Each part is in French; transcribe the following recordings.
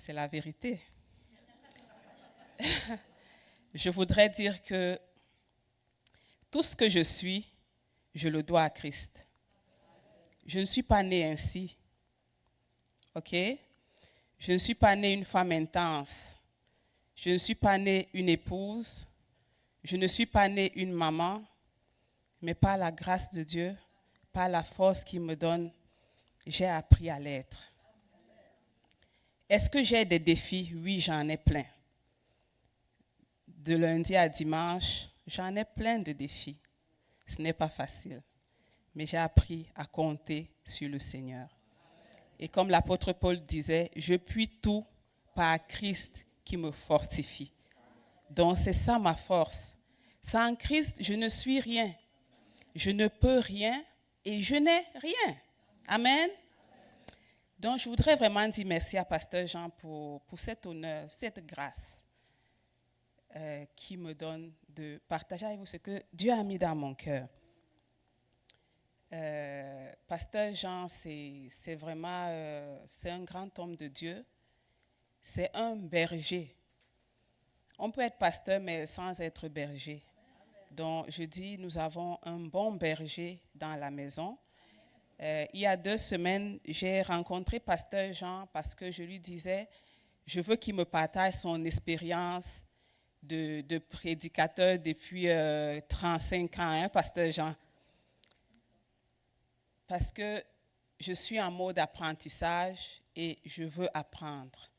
C'est la vérité. Je voudrais dire que tout ce que je suis, je le dois à Christ. Je ne suis pas née ainsi, ok? Je ne suis pas née une femme intense. Je ne suis pas née une épouse. Je ne suis pas née une maman. Mais par la grâce de Dieu, par la force qu'il me donne, j'ai appris à l'être. Est-ce que j'ai des défis? Oui, j'en ai plein. De lundi à dimanche, j'en ai plein de défis. Ce n'est pas facile. Mais j'ai appris à compter sur le Seigneur. Et comme l'apôtre Paul disait, je puis tout par Christ qui me fortifie. Donc c'est ça ma force. Sans Christ, je ne suis rien. Je ne peux rien et je n'ai rien. Amen. Donc je voudrais vraiment dire merci à Pasteur Jean pour cet honneur, cette grâce qui me donne de partager avec vous ce que Dieu a mis dans mon cœur. Pasteur Jean, c'est vraiment c'est un grand homme de Dieu. C'est un berger. On peut être pasteur, mais sans être berger. Donc, je dis, nous avons un bon berger dans la maison. Il y a 2 semaines, j'ai rencontré Pasteur Jean parce que je lui disais, je veux qu'il me partage son expérience de prédicateur depuis 35 ans, hein, Pasteur Jean. Parce que je suis en mode apprentissage et je veux apprendre.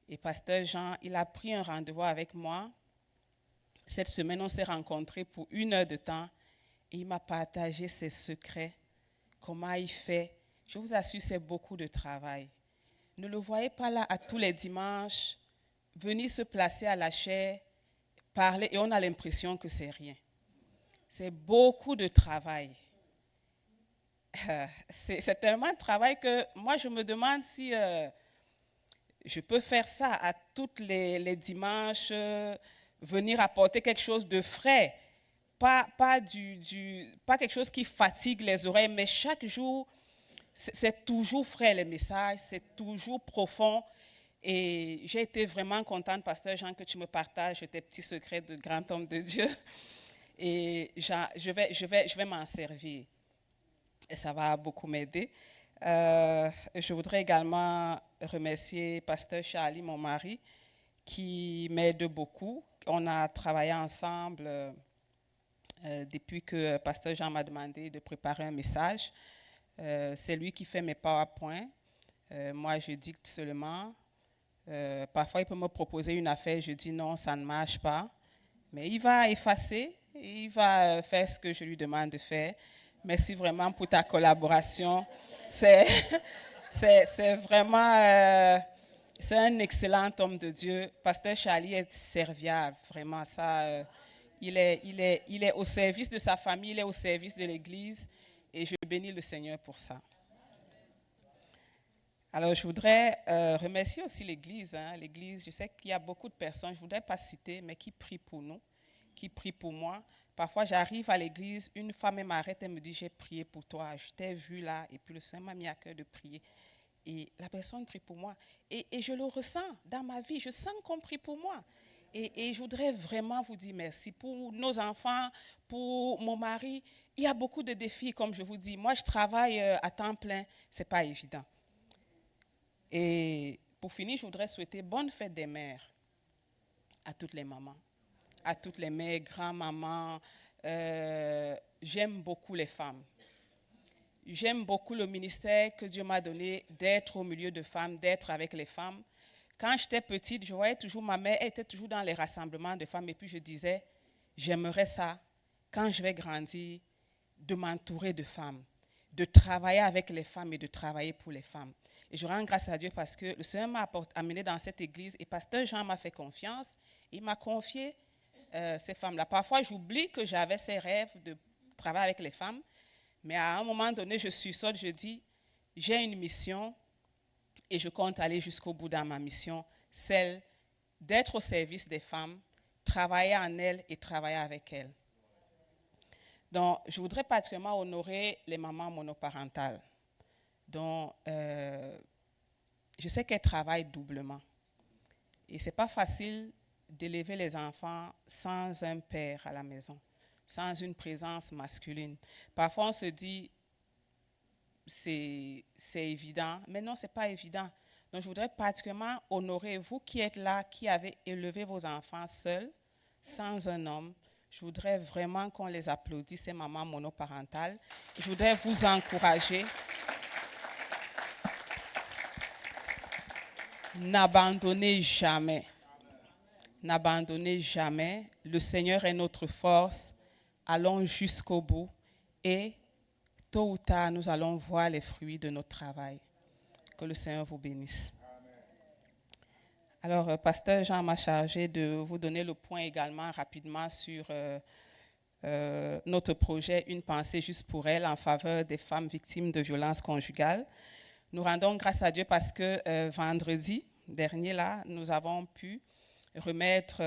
Et Pasteur Jean, il a pris un rendez-vous avec moi. Cette semaine, on s'est rencontrés pour 1 heure de temps et il m'a partagé ses secrets, comment il fait. Je vous assure, c'est beaucoup de travail. Ne le voyez pas là à tous les dimanches, venir se placer à la chaire, parler et on a l'impression que c'est rien. C'est beaucoup de travail. C'est tellement de travail que moi, je me demande si je peux faire ça à tous les dimanches, venir apporter quelque chose de frais, pas quelque chose qui fatigue les oreilles, mais chaque jour, c'est toujours frais les messages, c'est toujours profond. Et j'ai été vraiment contente, Pasteur Jean, que tu me partages tes petits secrets de grand homme de Dieu. Et je vais m'en servir. Et ça va beaucoup m'aider. Je voudrais également remercier Pasteur Charlie, mon mari, qui m'aide beaucoup. On a travaillé ensemble depuis que Pasteur Jean m'a demandé de préparer un message. C'est lui qui fait mes PowerPoint. Moi, je dicte seulement. Parfois, il peut me proposer une affaire, je dis non, ça ne marche pas. Mais il va effacer, il va faire ce que je lui demande de faire. Merci vraiment pour ta collaboration. C'est vraiment, c'est un excellent homme de Dieu. Pasteur Charlie est serviable, vraiment. Ça, il est au service de sa famille, il est au service de l'Église et je bénis le Seigneur pour ça. Alors, je voudrais remercier aussi l'Église. Hein. L'Église, je sais qu'il y a beaucoup de personnes, je ne voudrais pas citer, mais qui prient pour nous, qui prient pour moi. Parfois, j'arrive à l'église, une femme m'arrête et me dit, j'ai prié pour toi, je t'ai vu là, et puis le Seigneur m'a mis à cœur de prier. Et la personne prie pour moi. Et je le ressens dans ma vie, je sens qu'on prie pour moi. Et je voudrais vraiment vous dire merci pour nos enfants, pour mon mari. Il y a beaucoup de défis, comme je vous dis. Moi, je travaille à temps plein, ce n'est pas évident. Et pour finir, je voudrais souhaiter bonne fête des mères à toutes les mamans. À toutes les mères, grands-mamans. J'aime beaucoup les femmes. J'aime beaucoup le ministère que Dieu m'a donné d'être au milieu de femmes, d'être avec les femmes. Quand j'étais petite, je voyais toujours ma mère, elle était toujours dans les rassemblements de femmes et puis je disais, j'aimerais ça, quand je vais grandir, de m'entourer de femmes, de travailler avec les femmes et de travailler pour les femmes. Et je rends grâce à Dieu parce que le Seigneur m'a amené dans cette église et Pasteur Jean m'a fait confiance. Il m'a confié ces femmes-là. Parfois, j'oublie que j'avais ces rêves de travailler avec les femmes, mais à un moment donné, je sursaute, je dis, j'ai une mission et je compte aller jusqu'au bout dans ma mission, celle d'être au service des femmes, travailler en elles et travailler avec elles. Donc, je voudrais particulièrement honorer les mamans monoparentales. Donc, je sais qu'elle travaille doublement. Et ce n'est pas facile d'élever les enfants sans un père à la maison, sans une présence masculine. Parfois, on se dit, c'est évident, mais non, ce n'est pas évident. Donc, je voudrais particulièrement honorer vous qui êtes là, qui avez élevé vos enfants seuls, sans un homme. Je voudrais vraiment qu'on les applaudisse, ces mamans monoparentales. Je voudrais vous encourager. N'abandonnez jamais. N'abandonnez jamais. Le Seigneur est notre force. Allons jusqu'au bout et tôt ou tard, nous allons voir les fruits de notre travail. Que le Seigneur vous bénisse. Alors, Pasteur Jean m'a chargé de vous donner le point également rapidement sur notre projet Une pensée juste pour elle en faveur des femmes victimes de violences conjugales. Nous rendons grâce à Dieu parce que vendredi dernier, là, nous avons pu remettre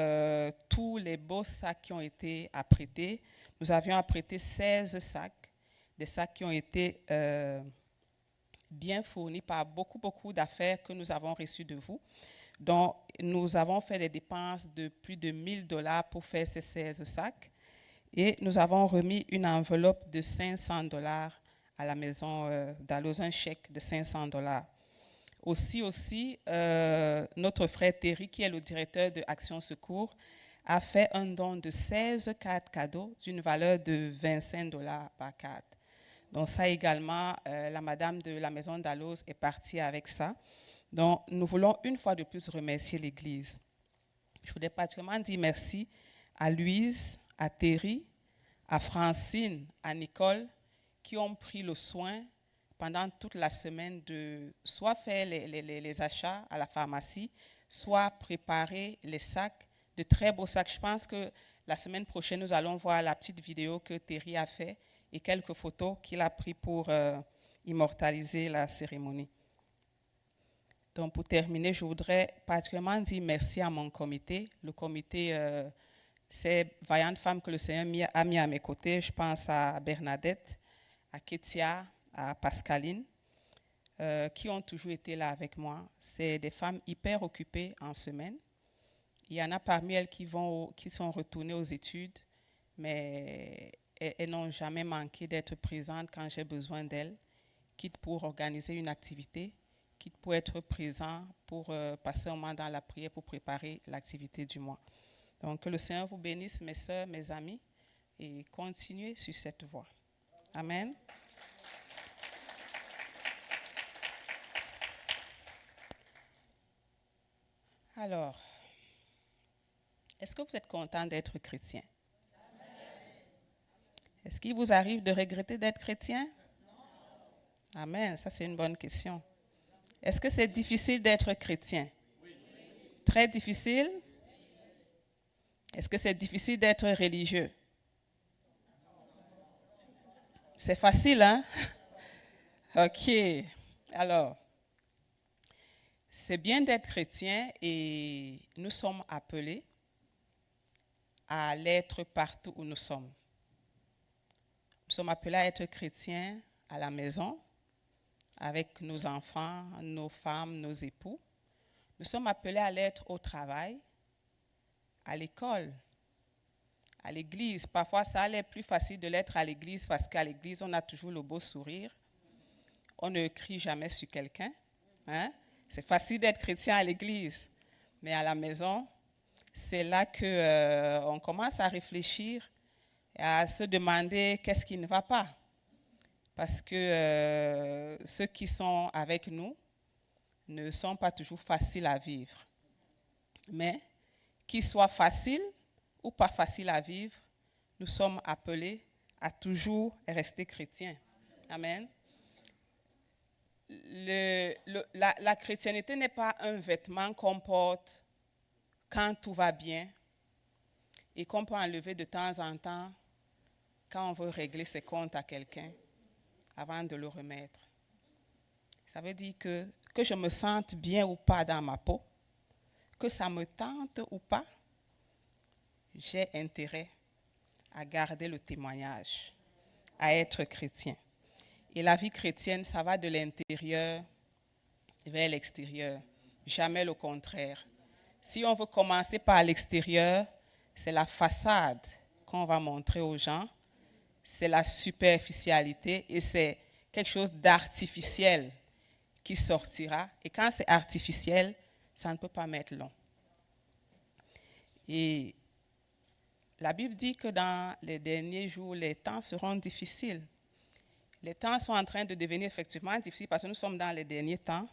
tous les beaux sacs qui ont été apprêtés. Nous avions apprêté 16 sacs, des sacs qui ont été bien fournis par beaucoup d'affaires que nous avons reçues de vous. Donc, nous avons fait des dépenses de plus de 1 000 $ pour faire ces 16 sacs. Et nous avons remis une enveloppe de 500 $ à la maison d'Allos, un chèque de 500 $. Aussi, notre frère Terry, qui est le directeur de Action Secours, a fait un don de 16 cartes cadeaux d'une valeur de 25 $ par carte. Donc ça également, la madame de la maison d'Allos est partie avec ça. Donc nous voulons une fois de plus remercier l'Église. Je voudrais particulièrement dire merci à Louise, à Terry, à Francine, à Nicole, qui ont pris le soin pendant toute la semaine de soit faire les achats à la pharmacie, soit préparer les sacs, de très beaux sacs. Je pense que la semaine prochaine, nous allons voir la petite vidéo que Terry a fait et quelques photos qu'il a prises pour immortaliser la cérémonie. Donc, pour terminer, je voudrais particulièrement dire merci à mon comité. Le comité, c'est vaillantes femmes que le Seigneur a mis à mes côtés. Je pense à Bernadette, à Ketia, à Pascaline, qui ont toujours été là avec moi. C'est des femmes hyper occupées en semaine. Il y en a parmi elles qui sont retournées aux études, mais elles n'ont jamais manqué d'être présentes quand j'ai besoin d'elles, quitte pour organiser une activité, quitte pour être présent, pour passer un moment dans la prière, pour préparer l'activité du mois. Donc, que le Seigneur vous bénisse, mes sœurs, mes amis, et continuez sur cette voie. Amen. Alors, est-ce que vous êtes content d'être chrétien? Est-ce qu'il vous arrive de regretter d'être chrétien? Amen, ça c'est une bonne question. Est-ce que c'est difficile d'être chrétien? Très difficile? Est-ce que c'est difficile d'être religieux? C'est facile, hein? OK. Alors, c'est bien d'être chrétien et nous sommes appelés à l'être partout où nous sommes. Nous sommes appelés à être chrétiens à la maison, avec nos enfants, nos femmes, nos époux. Nous sommes appelés à l'être au travail, à l'école, à l'église. Parfois, ça allait plus facile de l'être à l'église parce qu'à l'église, on a toujours le beau sourire. On ne crie jamais sur quelqu'un. Hein? C'est facile d'être chrétien à l'église. Mais à la maison, c'est là qu'on commence à réfléchir et à se demander qu'est-ce qui ne va pas. Parce que ceux qui sont avec nous ne sont pas toujours faciles à vivre. Mais qu'ils soient faciles ou pas faciles à vivre, nous sommes appelés à toujours rester chrétiens. Amen. La chrétienté n'est pas un vêtement qu'on porte quand tout va bien et qu'on peut enlever de temps en temps quand on veut régler ses comptes à quelqu'un avant de le remettre. Ça veut dire que je me sente bien ou pas dans ma peau, que ça me tente ou pas, j'ai intérêt à garder le témoignage, à être chrétien. Et la vie chrétienne, ça va de l'intérieur vers l'extérieur. Jamais le contraire. Si on veut commencer par l'extérieur, c'est la façade qu'on va montrer aux gens, c'est la superficialité et c'est quelque chose d'artificiel qui sortira. Et quand c'est artificiel, ça ne peut pas mettre long. Et la Bible dit que dans les derniers jours, les temps seront difficiles. Les temps sont en train de devenir effectivement difficiles parce que nous sommes dans les derniers temps.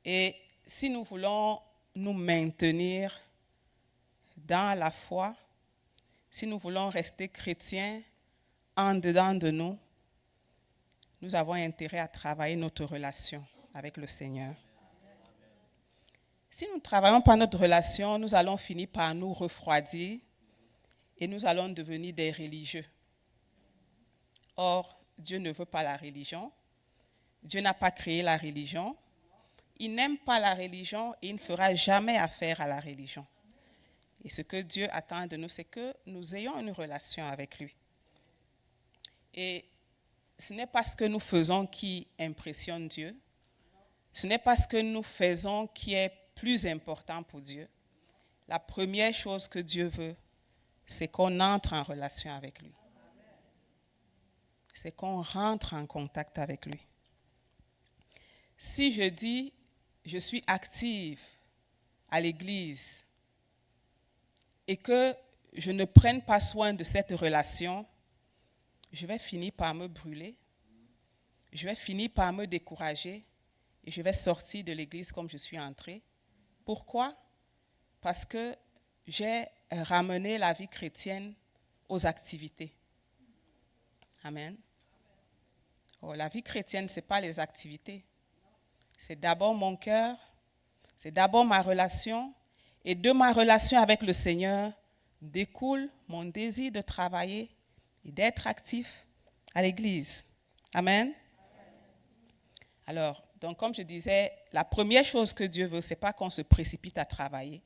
Et si nous voulons nous maintenir dans la foi, si nous voulons rester chrétiens en dedans de nous, nous avons intérêt à travailler notre relation avec le Seigneur. Si nous ne travaillons pas notre relation, nous allons finir par nous refroidir et nous allons devenir des religieux. Or, Dieu ne veut pas la religion. Dieu n'a pas créé la religion. Il n'aime pas la religion et il ne fera jamais affaire à la religion. Et ce que Dieu attend de nous, c'est que nous ayons une relation avec lui. Et ce n'est pas ce que nous faisons qui impressionne Dieu. Ce n'est pas ce que nous faisons qui est plus important pour Dieu. La première chose que Dieu veut, c'est qu'on entre en relation avec lui. C'est qu'on rentre en contact avec lui. Si je dis, je suis active à l'église et que je ne prenne pas soin de cette relation, je vais finir par me brûler, je vais finir par me décourager et je vais sortir de l'église comme je suis entrée. Pourquoi? Parce que j'ai ramené la vie chrétienne aux activités. Amen. Oh, la vie chrétienne, ce n'est pas les activités. C'est d'abord mon cœur, c'est d'abord ma relation. Et de ma relation avec le Seigneur découle mon désir de travailler et d'être actif à l'église. Amen. Alors, donc comme je disais, la première chose que Dieu veut, ce n'est pas qu'on se précipite à travailler,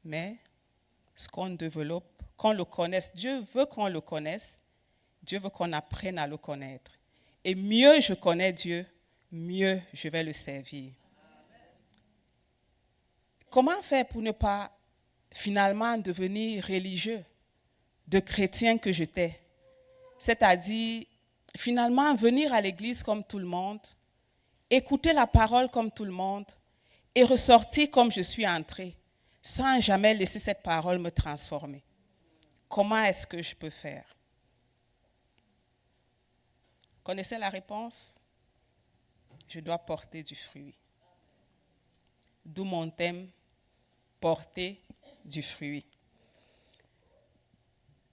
mais ce qu'on développe, qu'on le connaisse. Dieu veut qu'on le connaisse. Dieu veut qu'on apprenne à le connaître. Et mieux je connais Dieu, mieux je vais le servir. Comment faire pour ne pas finalement devenir religieux de chrétien que j'étais? C'est-à-dire, finalement, venir à l'église comme tout le monde, écouter la parole comme tout le monde et ressortir comme je suis entrée, sans jamais laisser cette parole me transformer. Comment est-ce que je peux faire? Connaissez la réponse? Je dois porter du fruit. D'où mon thème, porter du fruit.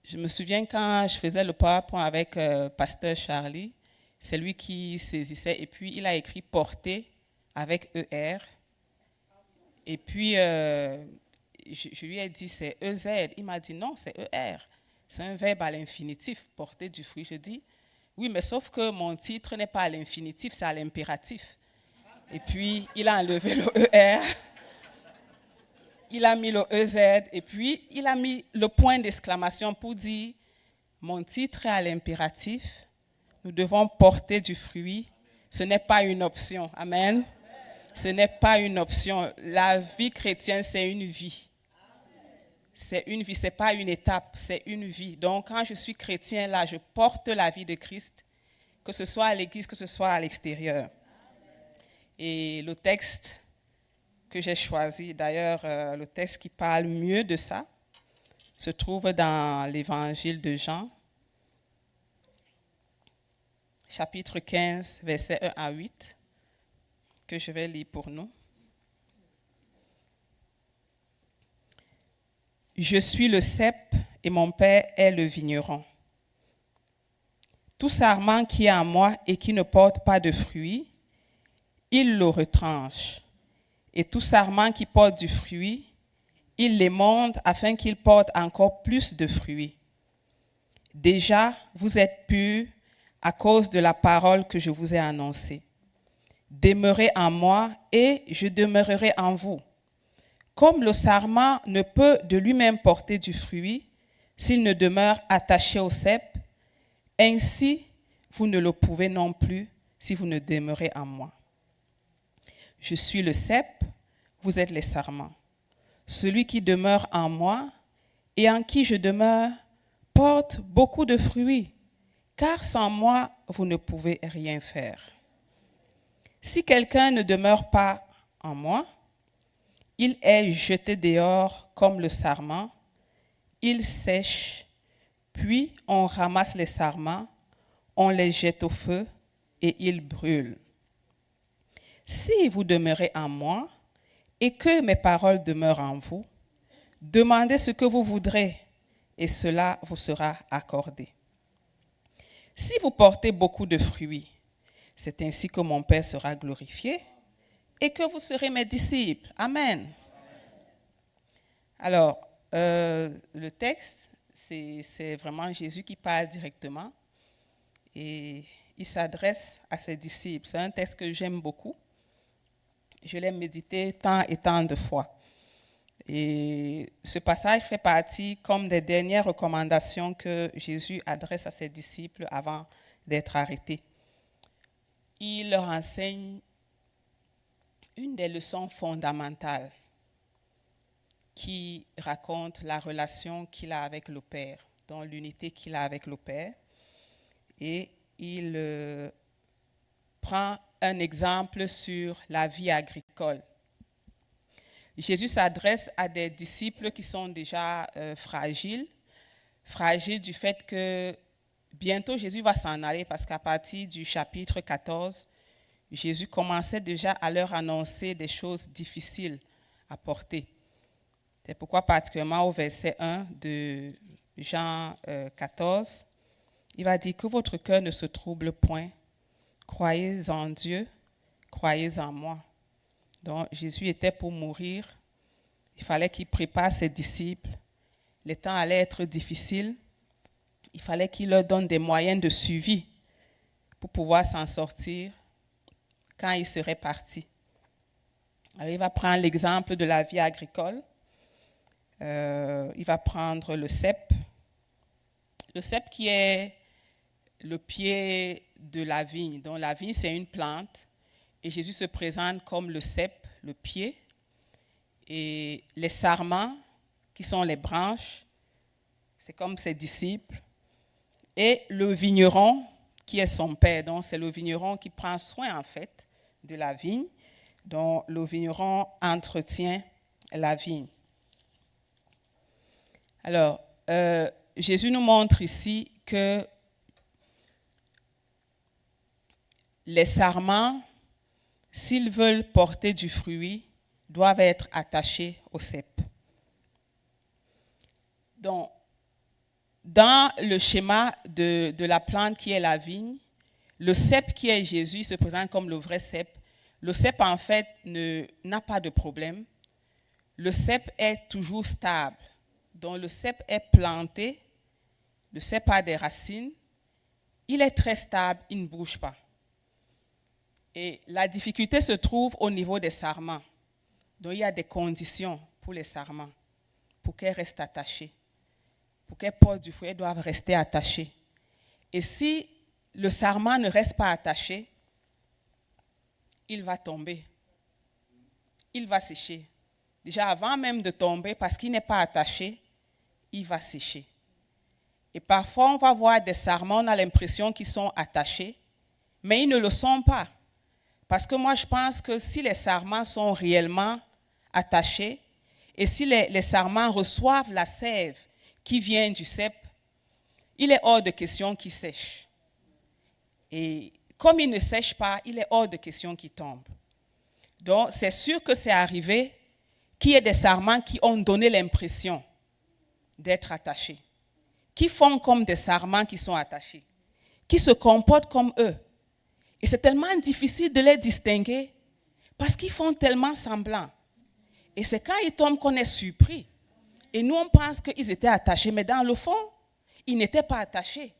Je me souviens quand je faisais le PowerPoint avec Pasteur Charlie, c'est lui qui saisissait et puis il a écrit porter avec ER. Et puis je lui ai dit c'est EZ. Il m'a dit non, c'est ER. C'est un verbe à l'infinitif, porter du fruit. Je dis oui, mais sauf que mon titre n'est pas à l'infinitif, c'est à l'impératif. Et puis, il a enlevé le ER, il a mis le EZ, et puis il a mis le point d'exclamation pour dire, mon titre est à l'impératif, nous devons porter du fruit, ce n'est pas une option. Amen. Ce n'est pas une option. La vie chrétienne, c'est une vie. C'est une vie, ce n'est pas une étape, c'est une vie. Donc, quand je suis chrétien, là, je porte la vie de Christ, que ce soit à l'église, que ce soit à l'extérieur. Et le texte que j'ai choisi, d'ailleurs, le texte qui parle mieux de ça, se trouve dans l'évangile de Jean, chapitre 15, versets 1 à 8, que je vais lire pour nous. Je suis le cep et mon père est le vigneron. Tout sarment qui est en moi et qui ne porte pas de fruit, il le retranche. Et tout sarment qui porte du fruit, il l'émonde afin qu'il porte encore plus de fruits. Déjà, vous êtes purs à cause de la parole que je vous ai annoncée. Demeurez en moi et je demeurerai en vous. Comme le sarment ne peut de lui-même porter du fruit s'il ne demeure attaché au cep, ainsi vous ne le pouvez non plus si vous ne demeurez en moi. Je suis le cep, vous êtes les sarments. Celui qui demeure en moi et en qui je demeure porte beaucoup de fruits, car sans moi, vous ne pouvez rien faire. Si quelqu'un ne demeure pas en moi, il est jeté dehors comme le sarment, il sèche, puis on ramasse les sarments, on les jette au feu et ils brûlent. Si vous demeurez en moi et que mes paroles demeurent en vous, demandez ce que vous voudrez et cela vous sera accordé. Si vous portez beaucoup de fruits, c'est ainsi que mon Père sera glorifié et que vous serez mes disciples. Amen. Alors, le texte, c'est vraiment Jésus qui parle directement et il s'adresse à ses disciples. C'est un texte que j'aime beaucoup. Je l'ai médité tant et tant de fois. Et ce passage fait partie comme des dernières recommandations que Jésus adresse à ses disciples avant d'être arrêté. Il leur enseigne une des leçons fondamentales qui raconte la relation qu'il a avec le Père, dans l'unité qu'il a avec le Père. Et il prend un exemple sur la vie agricole. Jésus s'adresse à des disciples qui sont déjà fragiles du fait que bientôt Jésus va s'en aller parce qu'à partir du chapitre 14, Jésus commençait déjà à leur annoncer des choses difficiles à porter. C'est pourquoi particulièrement au verset 1 de Jean 14, il va dire que votre cœur ne se trouble point. Croyez en Dieu, croyez en moi. Donc Jésus était pour mourir. Il fallait qu'il prépare ses disciples. Les temps allaient être difficiles. Il fallait qu'il leur donne des moyens de suivi pour pouvoir s'en sortir quand il serait parti. Alors, il va prendre l'exemple de la vie agricole. Il va prendre le cep. Le cep qui est le pied de la vigne. Donc la vigne, c'est une plante. Et Jésus se présente comme le cep, le pied. Et les sarments, qui sont les branches, c'est comme ses disciples. Et le vigneron, qui est son père. Donc c'est le vigneron qui prend soin, en fait, de la vigne. Donc le vigneron entretient la vigne. Alors, Jésus nous montre ici que les sarments, s'ils veulent porter du fruit, doivent être attachés au cep. Donc, dans le schéma de la plante qui est la vigne, le cep qui est Jésus se présente comme le vrai cep. Le cep, en fait, n'a pas de problème. Le cep est toujours stable. Donc, le cep est planté, le cep a des racines, il est très stable, il ne bouge pas. Et la difficulté se trouve au niveau des sarments. Donc, il y a des conditions pour les sarments, pour qu'elles restent attachées. Pour qu'elles portent du fruit, elles doivent rester attachées. Et si le sarment ne reste pas attaché, il va tomber. Il va sécher. Déjà, avant même de tomber, parce qu'il n'est pas attaché, il va sécher. Et parfois, on va voir des sarments, on a l'impression qu'ils sont attachés, mais ils ne le sont pas. Parce que moi, je pense que si les sarments sont réellement attachés, et si les sarments reçoivent la sève qui vient du cep, il est hors de question qu'ils sèchent. Et comme ils ne sèchent pas, il est hors de question qu'ils tombent. Donc, c'est sûr que c'est arrivé qu'il y ait des sarments qui ont donné l'impression d'être attachés, qui font comme des sarments qui sont attachés, qui se comportent comme eux. Et c'est tellement difficile de les distinguer parce qu'ils font tellement semblant. Et c'est quand ils tombent qu'on est surpris. Et nous, on pense qu'ils étaient attachés, mais dans le fond, ils n'étaient pas attachés.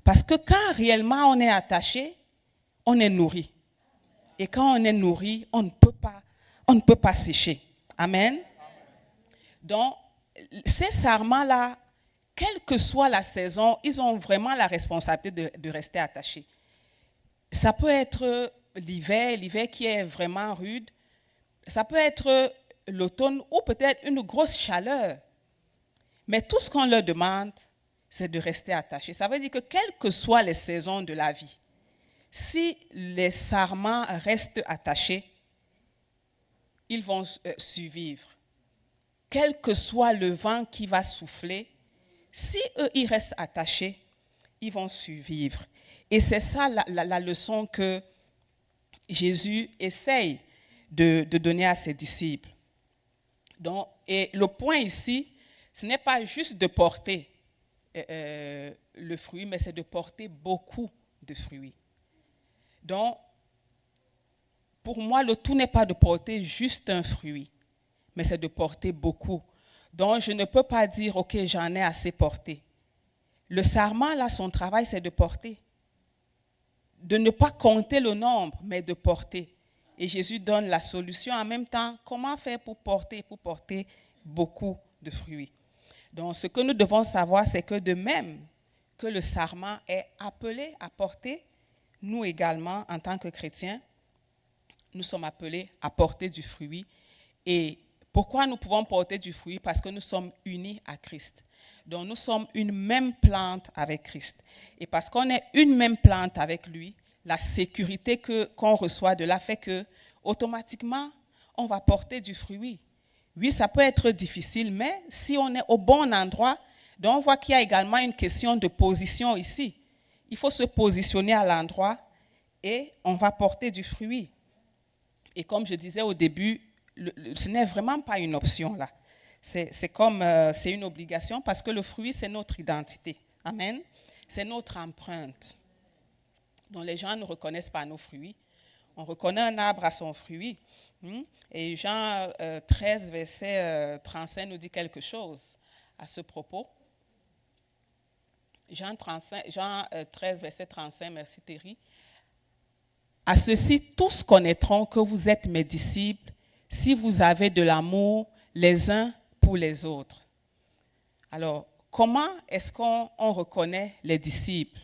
Parce que quand réellement on est attaché, on est nourri. Et quand on est nourri, on ne peut pas sécher. Amen. Donc, ces sarments-là, quelle que soit la saison, ils ont vraiment la responsabilité de rester attachés. Ça peut être l'hiver qui est vraiment rude. Ça peut être l'automne ou peut-être une grosse chaleur. Mais tout ce qu'on leur demande, c'est de rester attachés. Ça veut dire que quelles que soient les saisons de la vie, si les sarments restent attachés, ils vont survivre. Quel que soit le vent qui va souffler, si eux, ils restent attachés, ils vont survivre. Et c'est ça la leçon que Jésus essaye de donner à ses disciples. Donc, et le point ici, ce n'est pas juste de porter le fruit, mais c'est de porter beaucoup de fruits. Donc, pour moi, le tout n'est pas de porter juste un fruit, mais c'est de porter beaucoup. Donc, je ne peux pas dire, OK, j'en ai assez porté. Le sarment, là, son travail, c'est de porter. De ne pas compter le nombre, mais de porter. Et Jésus donne la solution en même temps. Comment faire pour porter beaucoup de fruits? Donc, ce que nous devons savoir, c'est que de même que le sarment est appelé à porter, nous également, en tant que chrétiens, nous sommes appelés à porter du fruit. Et pourquoi nous pouvons porter du fruit? Parce que nous sommes unis à Christ. Donc, nous sommes une même plante avec Christ. Et parce qu'on est une même plante avec lui, la sécurité qu'on reçoit de là fait que, automatiquement, on va porter du fruit. Oui, ça peut être difficile, mais si on est au bon endroit, donc on voit qu'il y a également une question de position ici. Il faut se positionner à l'endroit et on va porter du fruit. Et comme je disais au début, ce n'est vraiment pas une option là. C'est une obligation parce que le fruit, c'est notre identité. Amen. C'est notre empreinte. Donc les gens ne reconnaissent pas nos fruits. On reconnaît un arbre à son fruit. Et Jean 13, verset 35 nous dit quelque chose à ce propos. Jean 13, verset 35, merci Thierry. À ceci, tous connaîtront que vous êtes mes disciples si vous avez de l'amour les uns pour les autres. Alors, comment est-ce qu'on reconnaît les disciples?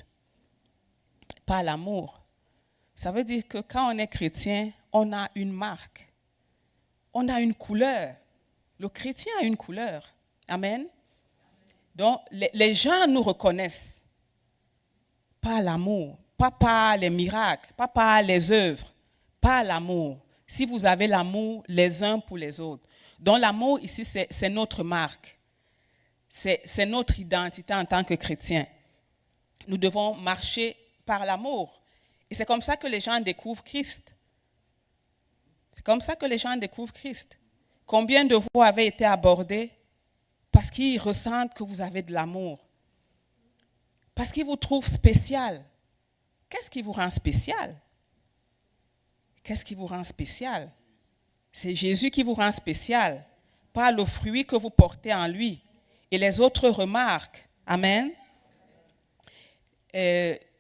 Par l'amour. Ça veut dire que quand on est chrétien, on a une marque. On a une couleur. Le chrétien a une couleur. Amen. Donc, les gens nous reconnaissent par l'amour, pas par les miracles, pas par les œuvres, par l'amour. Si vous avez l'amour les uns pour les autres. Donc, l'amour ici, c'est notre marque. C'est notre identité en tant que chrétien. Nous devons marcher par l'amour. Et c'est comme ça que les gens découvrent Christ. C'est comme ça que les gens découvrent Christ. Combien de vous avez été abordés parce qu'ils ressentent que vous avez de l'amour? Parce qu'ils vous trouvent spécial. Qu'est-ce qui vous rend spécial? Qu'est-ce qui vous rend spécial? C'est Jésus qui vous rend spécial, pas le fruit que vous portez en lui. Et les autres remarquent. Amen.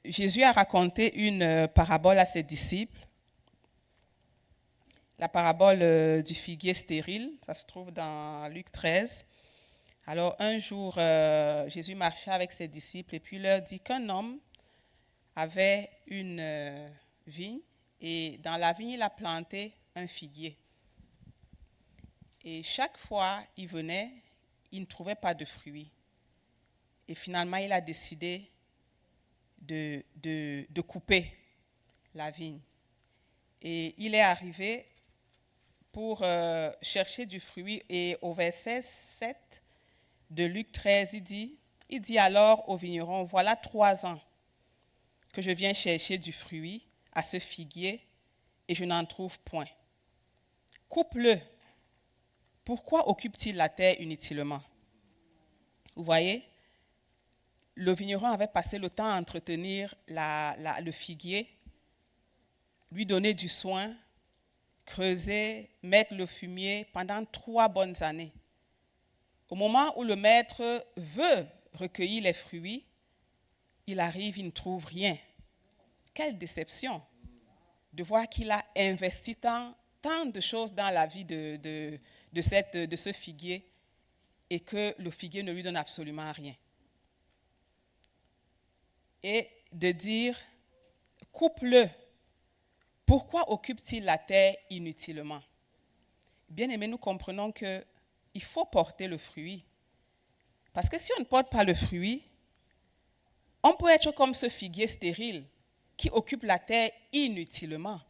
Jésus a raconté une parabole à ses disciples. La parabole du figuier stérile, ça se trouve dans Luc 13. Alors un jour, Jésus marchait avec ses disciples et puis il leur dit qu'un homme avait une vigne et dans la vigne, il a planté un figuier. Et chaque fois il venait, il ne trouvait pas de fruits. Et finalement, il a décidé de couper la vigne. Et il est arrivé pour chercher du fruit. Et au verset 7 de Luc 13, il dit alors au vigneron, voilà 3 ans que je viens chercher du fruit à ce figuier et je n'en trouve point. Coupe-le. Pourquoi occupe-t-il la terre inutilement? Vous voyez, le vigneron avait passé le temps à entretenir le figuier, lui donner du soin, creuser, mettre le fumier pendant 3 bonnes années. Au moment où le maître veut recueillir les fruits, il arrive, il ne trouve rien. Quelle déception de voir qu'il a investi tant de choses dans la vie de ce figuier et que le figuier ne lui donne absolument rien. Et de dire, coupe-le. Pourquoi occupe-t-il la terre inutilement? bien aimés, nous comprenons qu'il faut porter le fruit. Parce que si on ne porte pas le fruit, on peut être comme ce figuier stérile qui occupe la terre inutilement.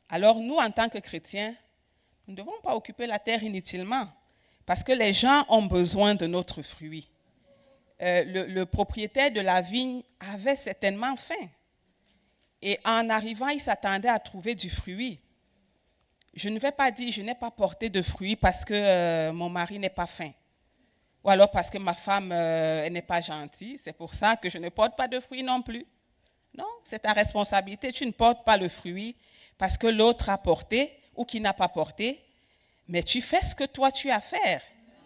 Alors nous, en tant que chrétiens, nous ne devons pas occuper la terre inutilement parce que les gens ont besoin de notre fruit. Le propriétaire de la vigne avait certainement faim. Et en arrivant, il s'attendait à trouver du fruit. Je ne vais pas dire je n'ai pas porté de fruits parce que mon mari n'est pas faim. Ou alors parce que ma femme elle n'est pas gentille. C'est pour ça que je ne porte pas de fruits non plus. Non, c'est ta responsabilité. Tu ne portes pas le fruit parce que l'autre a porté ou qui n'a pas porté. Mais tu fais ce que toi tu as à faire.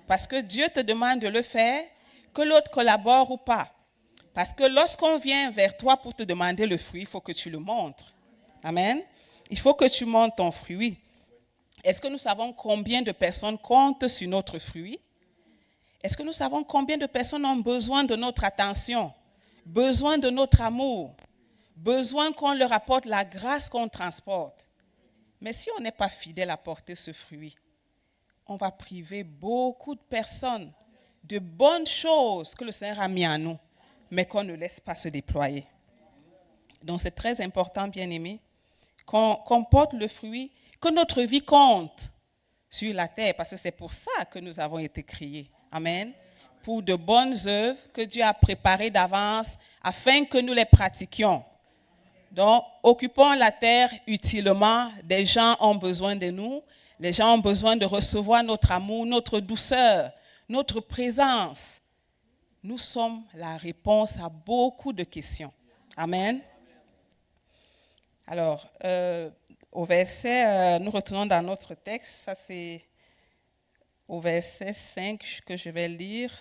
Parce que Dieu te demande de le faire, que l'autre collabore ou pas. Parce que lorsqu'on vient vers toi pour te demander le fruit, il faut que tu le montres. Amen. Il faut que tu montres ton fruit. Est-ce que nous savons combien de personnes comptent sur notre fruit? Est-ce que nous savons combien de personnes ont besoin de notre attention, besoin de notre amour, besoin qu'on leur apporte la grâce qu'on transporte? Mais si on n'est pas fidèle à porter ce fruit, on va priver beaucoup de personnes de bonnes choses que le Seigneur a mis en nous, mais qu'on ne laisse pas se déployer. Donc c'est très important, bien-aimés, qu'on porte le fruit, que notre vie compte sur la terre, parce que c'est pour ça que nous avons été créés. Amen. Pour de bonnes œuvres que Dieu a préparées d'avance afin que nous les pratiquions. Donc, occupons la terre utilement. Des gens ont besoin de nous. Les gens ont besoin de recevoir notre amour, notre douceur, notre présence. Nous sommes la réponse à beaucoup de questions. Amen. Alors, au verset, nous retournons dans notre texte. Ça, c'est au verset 5 que je vais lire.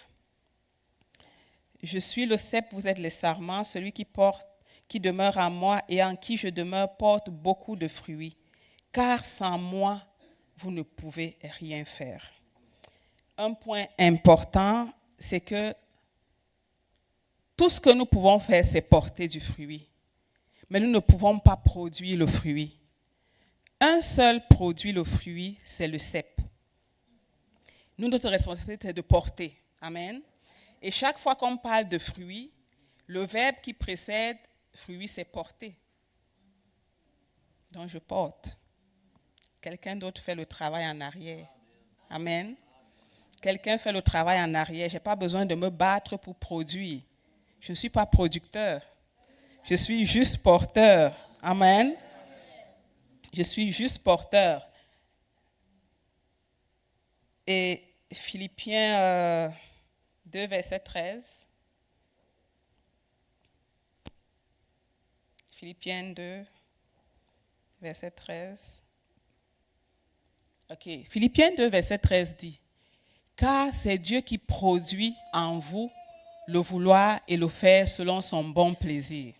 Je suis le cep, vous êtes les sarments, celui qui demeure en moi et en qui je demeure porte beaucoup de fruits. Car sans moi, vous ne pouvez rien faire. Un point important, c'est que tout ce que nous pouvons faire, c'est porter du fruit. Mais nous ne pouvons pas produire le fruit. Un seul produit le fruit, c'est le cep. Nous, notre responsabilité, c'est de porter. Amen. Et chaque fois qu'on parle de fruits, le verbe qui précède fruit, c'est porter. Donc, je porte. Quelqu'un d'autre fait le travail en arrière. Amen. Quelqu'un fait le travail en arrière. Je n'ai pas besoin de me battre pour produire. Je ne suis pas producteur. Je suis juste porteur. Amen. Je suis juste porteur. Et Philippiens 2, verset 13. Philippiens 2, verset 13. OK. Philippiens 2, verset 13 dit, « Car c'est Dieu qui produit en vous le vouloir et le faire selon son bon plaisir. »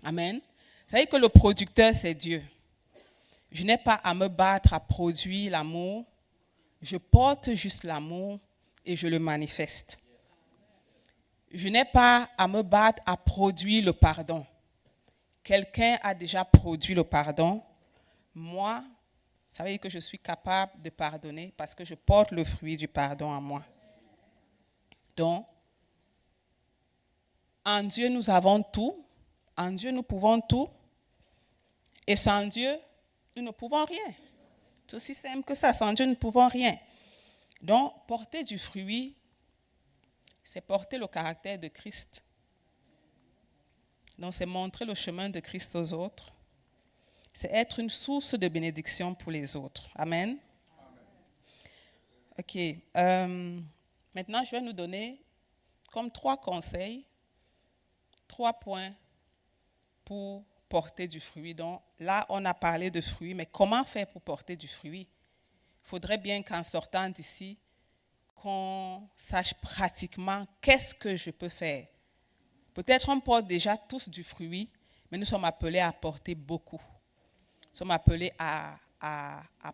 Amen. Vous savez que le producteur, c'est Dieu. Je n'ai pas à me battre à produire l'amour. Je porte juste l'amour et je le manifeste. Je n'ai pas à me battre à produire le pardon. Quelqu'un a déjà produit le pardon. Moi, vous savez que je suis capable de pardonner parce que je porte le fruit du pardon en moi. Donc, en Dieu, nous avons tout. En Dieu, nous pouvons tout. Et sans Dieu, nous ne pouvons rien. C'est aussi simple que ça. Sans Dieu, nous ne pouvons rien. Donc, porter du fruit, c'est porter le caractère de Christ. Donc, c'est montrer le chemin de Christ aux autres. C'est être une source de bénédiction pour les autres. Amen. OK. Maintenant, je vais nous donner comme 3 conseils, 3 points pour porter du fruit. Donc, là, on a parlé de fruits, mais comment faire pour porter du fruit? Il faudrait bien qu'en sortant d'ici, qu'on sache pratiquement qu'est-ce que je peux faire. Peut-être on porte déjà tous du fruit, mais nous sommes appelés à porter beaucoup. Nous sommes appelés à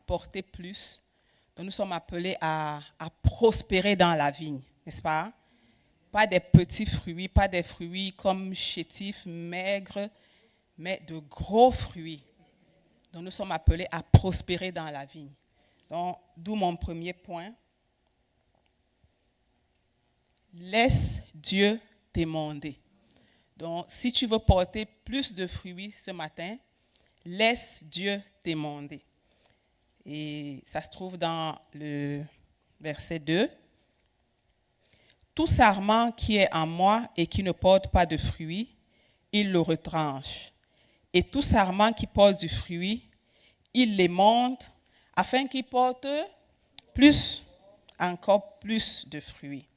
porter plus. Donc nous sommes appelés à prospérer dans la vigne, n'est-ce pas? Pas des petits fruits, pas des fruits comme chétifs, maigres, mais de gros fruits. Donc, nous sommes appelés à prospérer dans la vigne. Donc, d'où mon premier point. Laisse Dieu t'émonder. Donc, si tu veux porter plus de fruits ce matin, laisse Dieu t'émonder. Et ça se trouve dans le verset 2. Tout sarment qui est en moi et qui ne porte pas de fruits, il le retranche. Et tout sarment qui porte du fruit, il l'émonde afin qu'il porte plus, encore plus de fruits.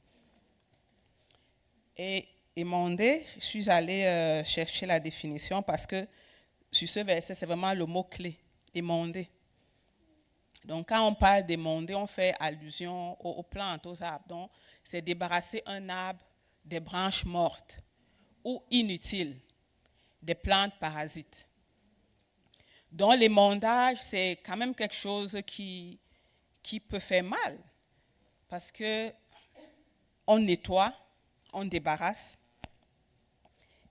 Et émonder, je suis allée chercher la définition parce que sur ce verset, c'est vraiment le mot-clé, émonder. Donc, quand on parle d'émonder, on fait allusion aux plantes, aux arbres. Donc, c'est débarrasser un arbre des branches mortes ou inutiles, des plantes parasites. Donc, l'émondage, c'est quand même quelque chose qui peut faire mal parce que on nettoie, on débarrasse.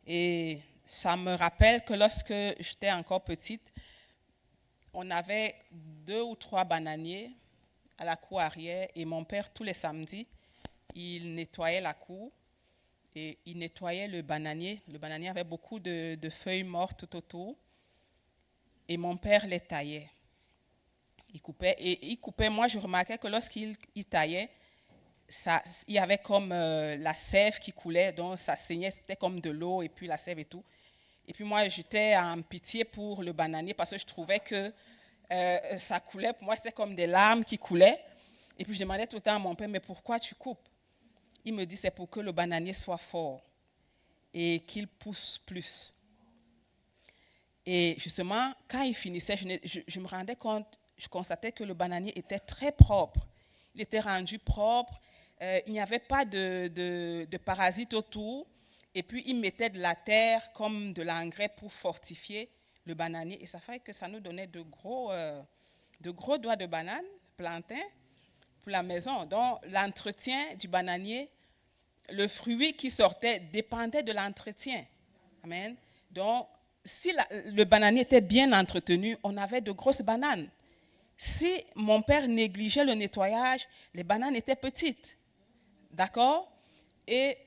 Et ça me rappelle que lorsque j'étais encore petite, on avait 2 ou 3 bananiers à la cour arrière et mon père, tous les samedis, il nettoyait la cour et il nettoyait le bananier. Le bananier avait beaucoup de feuilles mortes tout autour et mon père les taillait. Il coupait. Moi, je remarquais que lorsqu'il taillait, il y avait comme la sève qui coulait, donc ça saignait, c'était comme de l'eau et puis la sève et tout. Et puis moi, j'étais en pitié pour le bananier parce que je trouvais que ça coulait. Pour moi, c'était comme des larmes qui coulaient. Et puis je demandais tout le temps à mon père, mais pourquoi tu coupes? Il me dit, c'est pour que le bananier soit fort et qu'il pousse plus. Et justement, quand il finissait, je me rendais compte, je constatais que le bananier était très propre. Il était rendu propre, il n'y avait pas de parasites autour. Et puis, il mettait de la terre comme de l'engrais pour fortifier le bananier. Et ça fait que ça nous donnait de gros doigts de banane, plantains, pour la maison. Donc, l'entretien du bananier, le fruit qui sortait dépendait de l'entretien. Amen. Donc, si le bananier était bien entretenu, on avait de grosses bananes. Si mon père négligeait le nettoyage, les bananes étaient petites. D'accord? Et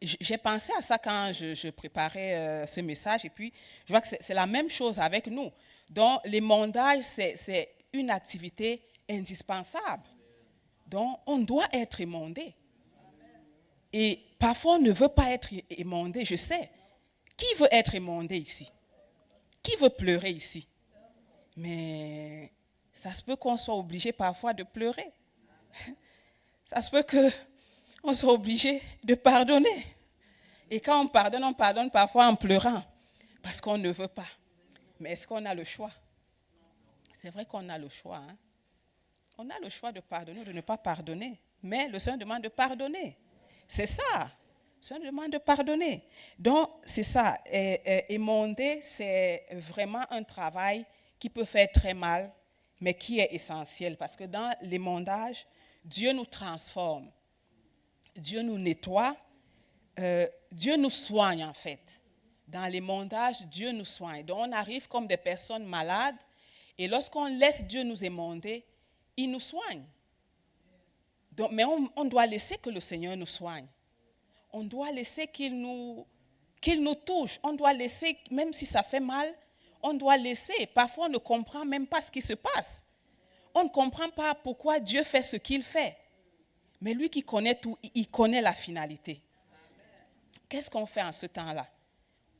j'ai pensé à ça quand je préparais ce message et puis je vois que c'est la même chose avec nous. Donc, l'émondage, c'est une activité indispensable. Donc, on doit être émondé. Et parfois, on ne veut pas être émondé, je sais. Qui veut être émondé ici? Qui veut pleurer ici? Mais ça se peut qu'on soit obligé parfois de pleurer. Ça se peut qu'on soit obligé de pardonner. Et quand on pardonne parfois en pleurant, parce qu'on ne veut pas. Mais est-ce qu'on a le choix? C'est vrai qu'on a le choix. Hein? On a le choix de pardonner ou de ne pas pardonner. Mais le Seigneur demande de pardonner. C'est ça. Le Seigneur demande de pardonner. Donc, c'est ça. Émonder, c'est vraiment un travail qui peut faire très mal, mais qui est essentiel. Parce que dans l'émondage, Dieu nous transforme. Dieu nous nettoie. Dieu nous soigne en fait. Dans l'émondage, Dieu nous soigne. Donc on arrive comme des personnes malades et lorsqu'on laisse Dieu nous émonder, il nous soigne. Donc, mais on doit laisser que le Seigneur nous soigne. On doit laisser qu'il nous touche. On doit laisser, même si ça fait mal, on doit laisser. Parfois on ne comprend même pas ce qui se passe. On ne comprend pas pourquoi Dieu fait ce qu'il fait. Mais lui qui connaît tout, il connaît la finalité. Qu'est-ce qu'on fait en ce temps-là?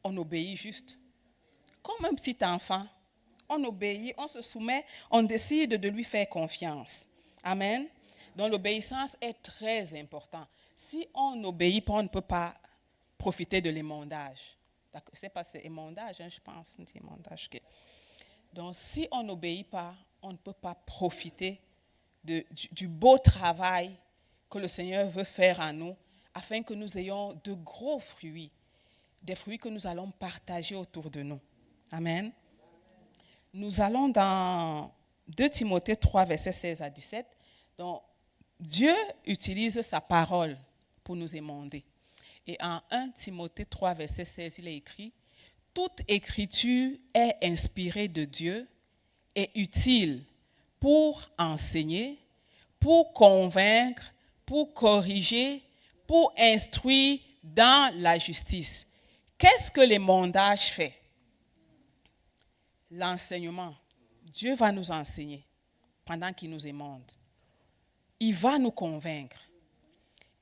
On obéit juste. Comme un petit enfant, on obéit, on se soumet, on décide de lui faire confiance. Amen. Donc l'obéissance est très importante. Si on n'obéit pas, on ne peut pas profiter de l'émondage. C'est pas c'est émondage, hein, je pense. Émondage, okay. Donc si on n'obéit pas, on ne peut pas profiter du beau travail que le Seigneur veut faire en nous, afin que nous ayons de gros fruits, des fruits que nous allons partager autour de nous. Amen. Nous allons dans 2 Timothée 3, versets 16 à 17. Donc, Dieu utilise sa parole pour nous émonder. Et en 1 Timothée 3, verset 16, il est écrit « toute écriture est inspirée de Dieu et utile pour enseigner, pour convaincre, pour corriger, pour instruire dans la justice. Qu'est-ce que l'émondage fait? L'enseignement. Dieu va nous enseigner pendant qu'il nous émonde. Il va nous convaincre.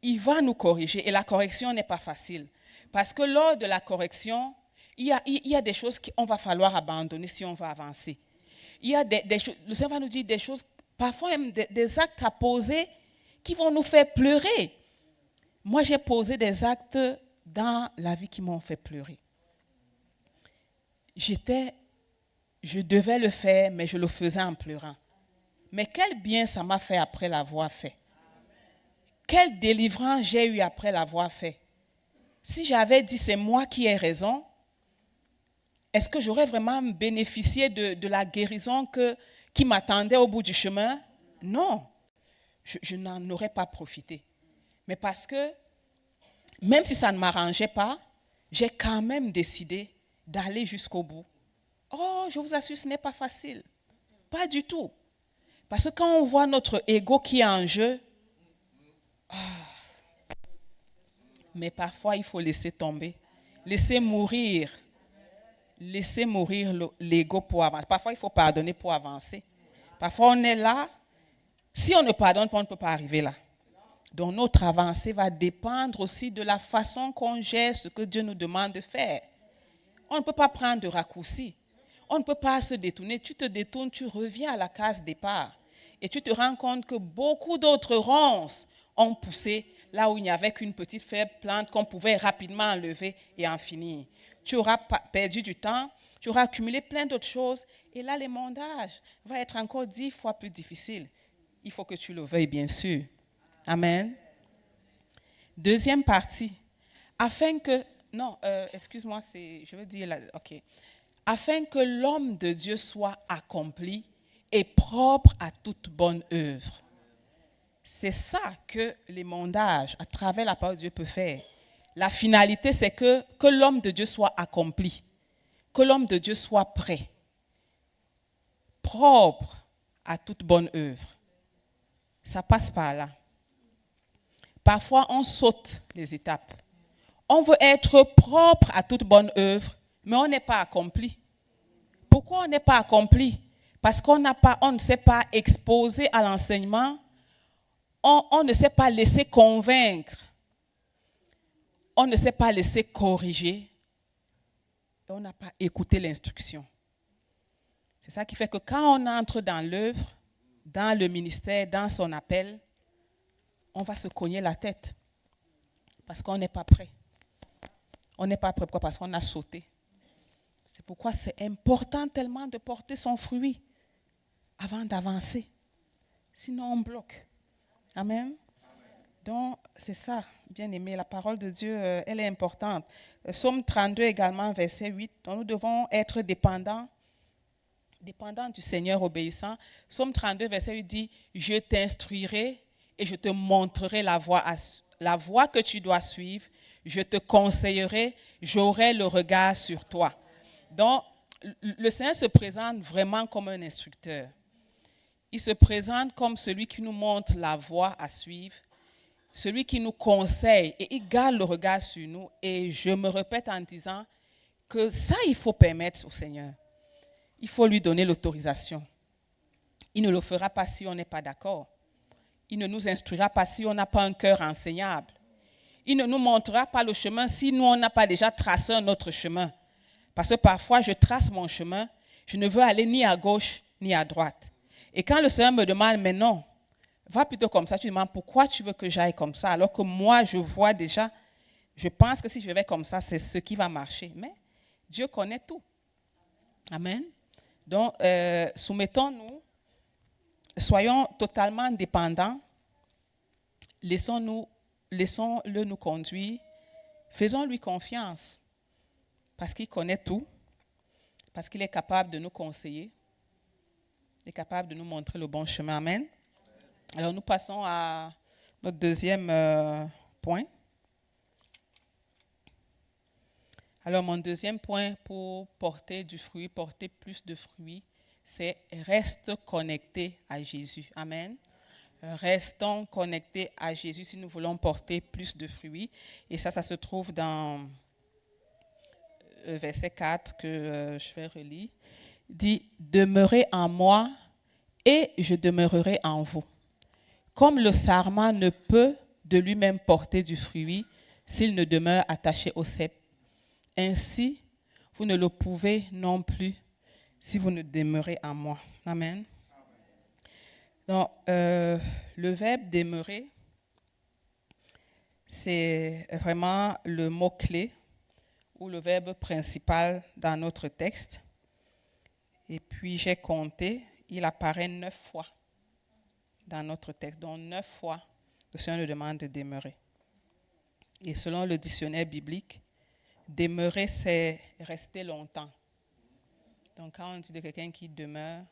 Il va nous corriger. Et la correction n'est pas facile. Parce que lors de la correction, il y a des choses qu'on va falloir abandonner si on va avancer. Il y a des choses, le Seigneur va nous dire des choses, parfois même des actes à poser qui vont nous faire pleurer. Moi, j'ai posé des actes dans la vie qui m'ont fait pleurer. Je devais le faire, mais je le faisais en pleurant. Mais quel bien ça m'a fait après l'avoir fait. Quelle délivrance j'ai eu après l'avoir fait. Si j'avais dit c'est moi qui ai raison, est-ce que j'aurais vraiment bénéficié de la guérison qui m'attendait au bout du chemin? Non, je n'en aurais pas profité. Mais parce que, même si ça ne m'arrangeait pas, j'ai quand même décidé d'aller jusqu'au bout. Oh, je vous assure, ce n'est pas facile. Pas du tout. Parce que quand on voit notre ego qui est en jeu, mais parfois il faut laisser tomber, laisser mourir l'ego pour avancer. Parfois il faut pardonner pour avancer. Parfois on est là, si on ne pardonne pas, on ne peut pas arriver là. Donc notre avancée va dépendre aussi de la façon qu'on gère ce que Dieu nous demande de faire. On ne peut pas prendre de raccourcis. On ne peut pas se détourner. Tu te détournes, tu reviens à la case départ. Et tu te rends compte que beaucoup d'autres ronces ont poussé là où il n'y avait qu'une petite faible plante qu'on pouvait rapidement enlever et en finir. Tu auras perdu du temps, tu auras accumulé plein d'autres choses. Et là, l'émondage va être encore 10 fois plus difficile. Il faut que tu le veuilles, bien sûr. Amen. Deuxième partie. Afin que... Non, excuse-moi, je veux dire... OK. Afin que l'homme de Dieu soit accompli et propre à toute bonne œuvre. C'est ça que l'émondage, à travers la parole de Dieu, peut faire. La finalité, c'est que l'homme de Dieu soit accompli, que l'homme de Dieu soit prêt, propre à toute bonne œuvre. Ça passe par là. Parfois, on saute les étapes. On veut être propre à toute bonne œuvre, mais on n'est pas accompli. Pourquoi on n'est pas accompli? Parce qu'on ne s'est pas exposé à l'enseignement, on ne s'est pas laissé convaincre, on ne s'est pas laissé corriger, et on n'a pas écouté l'instruction. C'est ça qui fait que quand on entre dans l'œuvre, dans le ministère, dans son appel, on va se cogner la tête parce qu'on n'est pas prêt. On n'est pas prêt. Pourquoi? Parce qu'on a sauté. C'est pourquoi c'est important tellement de porter son fruit avant d'avancer. Sinon, on bloque. Amen. Donc, c'est ça, bien aimé. La parole de Dieu, elle est importante. Psaume 32 également, verset 8. Donc, nous devons être dépendants du Seigneur, obéissant. Psaume 32, verset 8 dit, « Je t'instruirai et je te montrerai la voie que tu dois suivre. Je te conseillerai, j'aurai le regard sur toi. » Donc, le Seigneur se présente vraiment comme un instructeur. Il se présente comme celui qui nous montre la voie à suivre, celui qui nous conseille et il garde le regard sur nous. Et je me répète en disant que ça, il faut permettre au Seigneur. Il faut lui donner l'autorisation. Il ne le fera pas si on n'est pas d'accord. Il ne nous instruira pas si on n'a pas un cœur enseignable. Il ne nous montrera pas le chemin si nous, on n'a pas déjà tracé un autre chemin. Parce que parfois, je trace mon chemin, je ne veux aller ni à gauche ni à droite. Et quand le Seigneur me demande, mais non, va plutôt comme ça, tu demandes pourquoi tu veux que j'aille comme ça, alors que moi, je vois déjà, je pense que si je vais comme ça, c'est ce qui va marcher. Mais Dieu connaît tout. Amen. Donc, soumettons-nous, soyons totalement dépendants, laissons-le nous conduire, faisons-lui confiance, parce qu'il connaît tout, parce qu'il est capable de nous conseiller, il est capable de nous montrer le bon chemin. Amen. Alors, nous passons à notre deuxième point. Alors, mon deuxième point pour porter du fruit, porter plus de fruits, c'est reste connecté à Jésus. Amen. Restons connectés à Jésus si nous voulons porter plus de fruits. Et ça se trouve dans verset 4 que je vais relire. Il dit, demeurez en moi et je demeurerai en vous. Comme le sarment ne peut de lui-même porter du fruit s'il ne demeure attaché au cep, ainsi vous ne le pouvez non plus si vous ne demeurez en moi. Amen. Donc, le verbe demeurer, c'est vraiment le mot-clé ou le verbe principal dans notre texte. Et puis, j'ai compté, il apparaît 9 fois dans notre texte. Donc, 9 fois, le Seigneur nous demande de demeurer. Et selon le dictionnaire biblique, demeurer, c'est rester longtemps. Donc, quand on dit de quelqu'un qui demeure,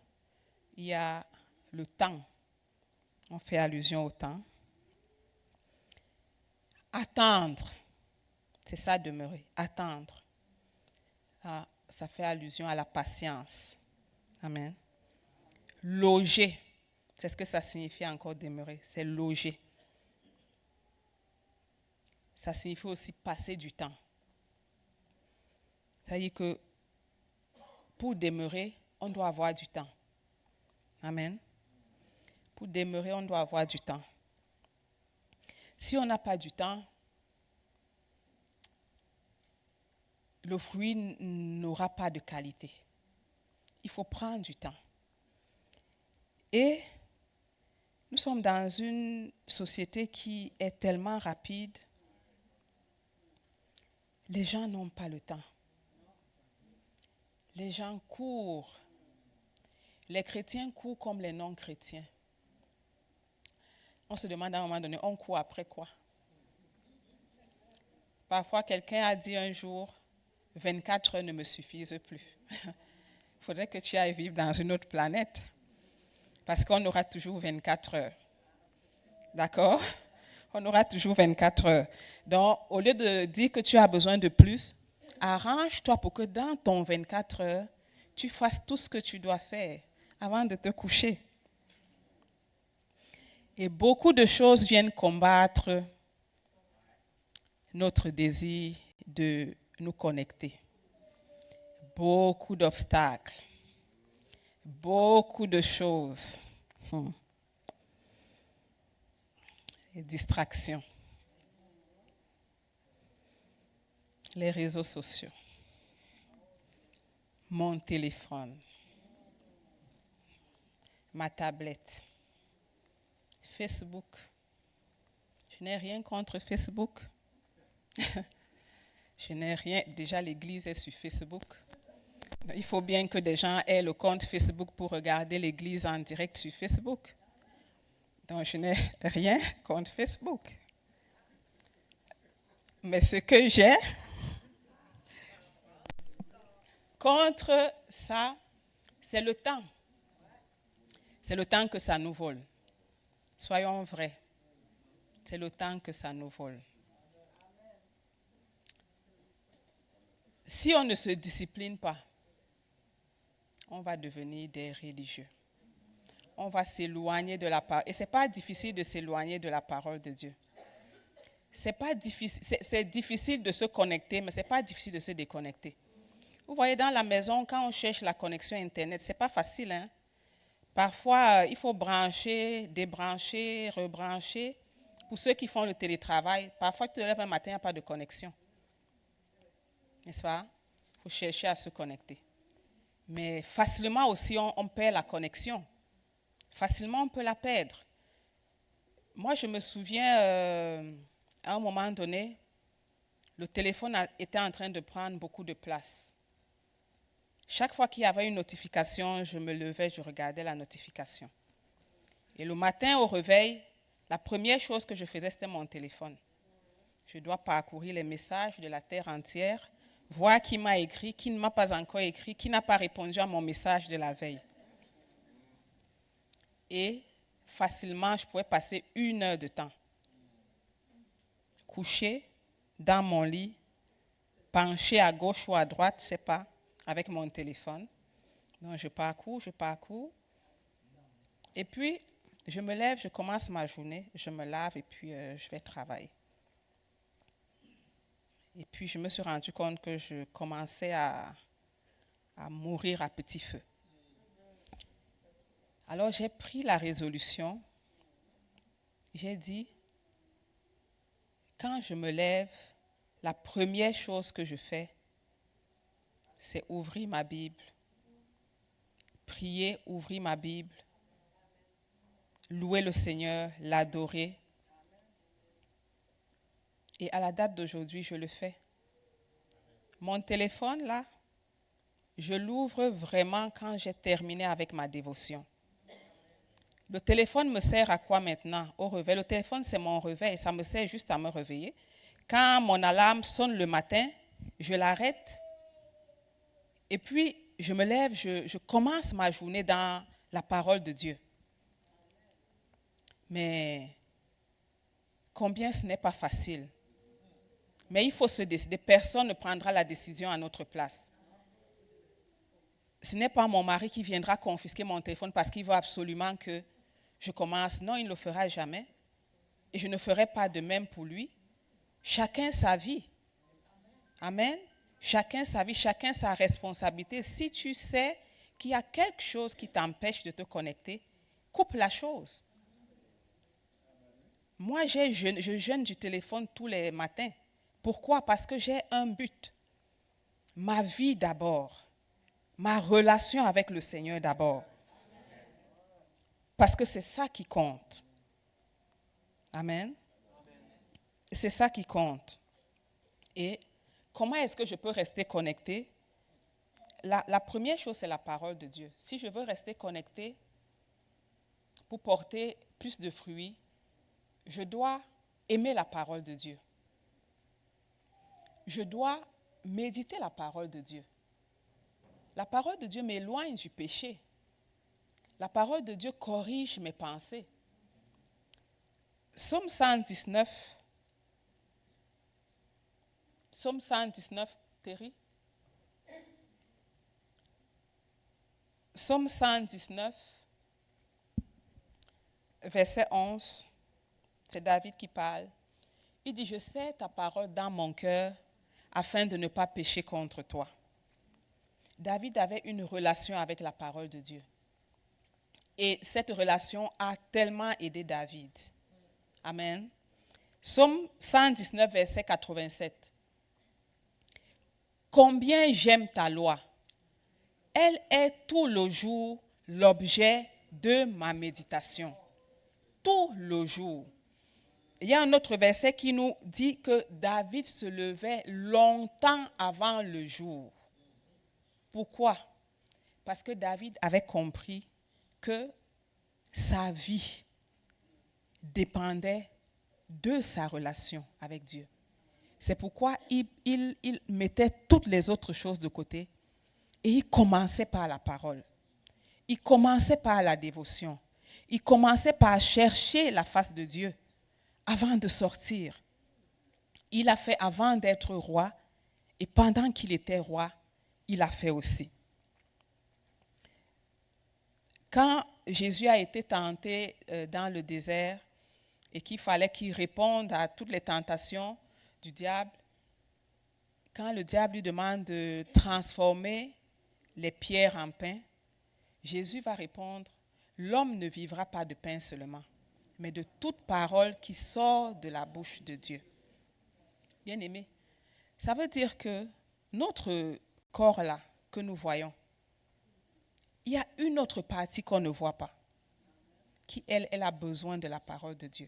il y a le temps. On fait allusion au temps. Attendre, c'est ça, demeurer. Attendre. Ça fait allusion à la patience. Amen. Loger, c'est ce que ça signifie encore demeurer, c'est loger. Ça signifie aussi passer du temps. C'est-à-dire que pour demeurer, on doit avoir du temps. Amen. Pour demeurer, on doit avoir du temps. Si on n'a pas du temps, le fruit n'aura pas de qualité. Il faut prendre du temps. Et nous sommes dans une société qui est tellement rapide. Les gens n'ont pas le temps. Les gens courent. Les chrétiens courent comme les non-chrétiens. On se demande à un moment donné, on court après quoi? Parfois, quelqu'un a dit un jour, 24 heures ne me suffisent plus. Il faudrait que tu ailles vivre dans une autre planète. Parce qu'on aura toujours 24 heures. D'accord? On aura toujours 24 heures. Donc, au lieu de dire que tu as besoin de plus, arrange-toi pour que dans ton 24 heures, tu fasses tout ce que tu dois faire avant de te coucher. Et beaucoup de choses viennent combattre notre désir de nous connecter. Beaucoup d'obstacles, beaucoup de choses. Les distractions. Les réseaux sociaux. Mon téléphone. Ma tablette. Facebook. Je n'ai rien contre Facebook. Je n'ai rien. Déjà, l'église est sur Facebook. Il faut bien que des gens aient le compte Facebook pour regarder l'église en direct sur Facebook. Donc, je n'ai rien contre Facebook. Mais ce que j'ai contre ça, c'est le temps. C'est le temps que ça nous vole. Soyons vrais. C'est le temps que ça nous vole. Si on ne se discipline pas, on va devenir des religieux. On va s'éloigner de la parole. Et ce n'est pas difficile de s'éloigner de la parole de Dieu. C'est difficile de se connecter, mais ce n'est pas difficile de se déconnecter. Vous voyez, dans la maison, quand on cherche la connexion Internet, ce n'est pas facile. Hein? Parfois, il faut brancher, débrancher, rebrancher. Pour ceux qui font le télétravail, parfois tu te lèves un matin, il n'y a pas de connexion. N'est-ce pas? Il faut chercher à se connecter. Mais facilement aussi, on perd la connexion. Facilement, on peut la perdre. Moi, je me souviens, à un moment donné, le téléphone était en train de prendre beaucoup de place. Chaque fois qu'il y avait une notification, je me levais, je regardais la notification. Et le matin au réveil, la première chose que je faisais, c'était mon téléphone. Je dois parcourir les messages de la terre entière, voir qui m'a écrit, qui ne m'a pas encore écrit, qui n'a pas répondu à mon message de la veille. Et facilement, je pouvais passer 1 heure de temps. Couché dans mon lit, pencher à gauche ou à droite, je ne sais pas, avec mon téléphone. Donc, je parcours. Et puis, je me lève, je commence ma journée, je me lave et puis je vais travailler. Et puis, je me suis rendu compte que je commençais à mourir à petit feu. Alors, j'ai pris la résolution. J'ai dit, quand je me lève, la première chose que je fais, c'est ouvrir ma Bible, prier, ouvrir ma Bible, louer le Seigneur, l'adorer. Et à la date d'aujourd'hui, je le fais. Mon téléphone, là, je l'ouvre vraiment quand j'ai terminé avec ma dévotion. Le téléphone me sert à quoi maintenant? Au réveil. Le téléphone, c'est mon réveil. Ça me sert juste à me réveiller. Quand mon alarme sonne le matin, je l'arrête. Et puis, je me lève, je commence ma journée dans la parole de Dieu. Mais combien ce n'est pas facile. Mais il faut se décider. Personne ne prendra la décision à notre place. Ce n'est pas mon mari qui viendra confisquer mon téléphone parce qu'il veut absolument que je commence. Non, il ne le fera jamais. Et je ne ferai pas de même pour lui. Chacun sa vie. Amen. Chacun sa vie, chacun sa responsabilité. Si tu sais qu'il y a quelque chose qui t'empêche de te connecter, coupe la chose. Moi, je jeûne du téléphone tous les matins. Pourquoi? Parce que j'ai un but. Ma vie d'abord. Ma relation avec le Seigneur d'abord. Parce que c'est ça qui compte. Amen. C'est ça qui compte. Et comment est-ce que je peux rester connecté? La première chose, c'est la parole de Dieu. Si je veux rester connecté pour porter plus de fruits, je dois aimer la parole de Dieu. Je dois méditer la parole de Dieu. La parole de Dieu m'éloigne du péché. La parole de Dieu corrige mes pensées. Psaume 119. Psaume 119, Thierry. Psaume 119, verset 11. C'est David qui parle. Il dit, je sais ta parole dans mon cœur afin de ne pas pécher contre toi. David avait une relation avec la parole de Dieu. Et cette relation a tellement aidé David. Amen. Psaume 119, verset 87. Combien j'aime ta loi. Elle est tout le jour l'objet de ma méditation. Tout le jour. Il y a un autre verset qui nous dit que David se levait longtemps avant le jour. Pourquoi? Parce que David avait compris que sa vie dépendait de sa relation avec Dieu. C'est pourquoi il mettait toutes les autres choses de côté et il commençait par la parole. Il commençait par la dévotion. Il commençait par chercher la face de Dieu avant de sortir. Il a fait avant d'être roi et pendant qu'il était roi, il a fait aussi. Quand Jésus a été tenté dans le désert et qu'il fallait qu'il réponde à toutes les tentations du diable, quand le diable lui demande de transformer les pierres en pain, Jésus va répondre, l'homme ne vivra pas de pain seulement, mais de toute parole qui sort de la bouche de Dieu. Bien-aimés, ça veut dire que notre corps-là que nous voyons, il y a une autre partie qu'on ne voit pas, qui, elle a besoin de la parole de Dieu.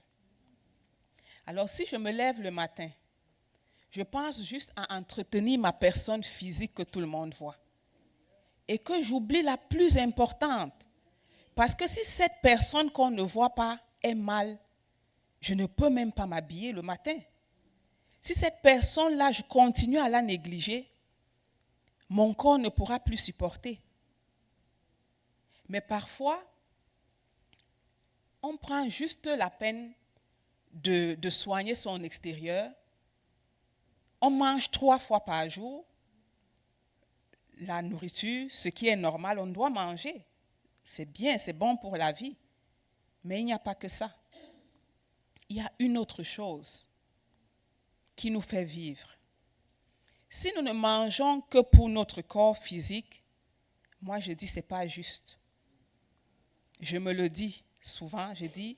Alors, si je me lève le matin, je pense juste à entretenir ma personne physique que tout le monde voit. Et que j'oublie la plus importante. Parce que si cette personne qu'on ne voit pas est mal, je ne peux même pas m'habiller le matin. Si cette personne-là, je continue à la négliger, mon corps ne pourra plus supporter. Mais parfois, on prend juste la peine de soigner son extérieur. On mange 3 fois par jour. La nourriture, ce qui est normal, on doit manger. C'est bien, c'est bon pour la vie. Mais il n'y a pas que ça. Il y a une autre chose qui nous fait vivre. Si nous ne mangeons que pour notre corps physique, moi je dis ce n'est pas juste. Je me le dis souvent, je dis,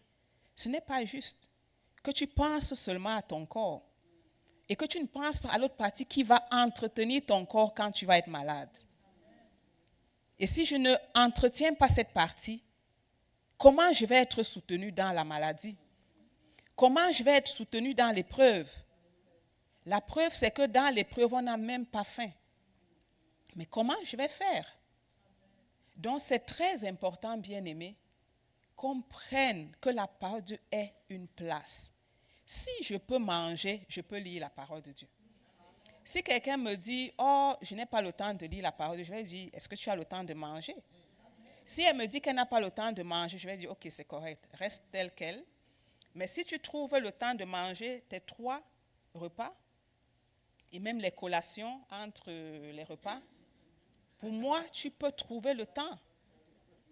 ce n'est pas juste que tu penses seulement à ton corps et que tu ne penses pas à l'autre partie qui va entretenir ton corps quand tu vas être malade. Et si je ne entretiens pas cette partie, comment je vais être soutenu dans la maladie? Comment je vais être soutenu dans l'épreuve? La preuve, c'est que dans l'épreuve, on n'a même pas faim. Mais comment je vais faire? Donc, c'est très important, bien-aimés, qu'on prenne que la parole de Dieu ait une place. Si je peux manger, je peux lire la parole de Dieu. Si quelqu'un me dit, oh, je n'ai pas le temps de lire la parole de Dieu, je vais dire, est-ce que tu as le temps de manger? Si elle me dit qu'elle n'a pas le temps de manger, je vais dire, ok, c'est correct, reste tel quel. Mais si tu trouves le temps de manger tes 3 repas, et même les collations entre les repas, pour moi, tu peux trouver le temps.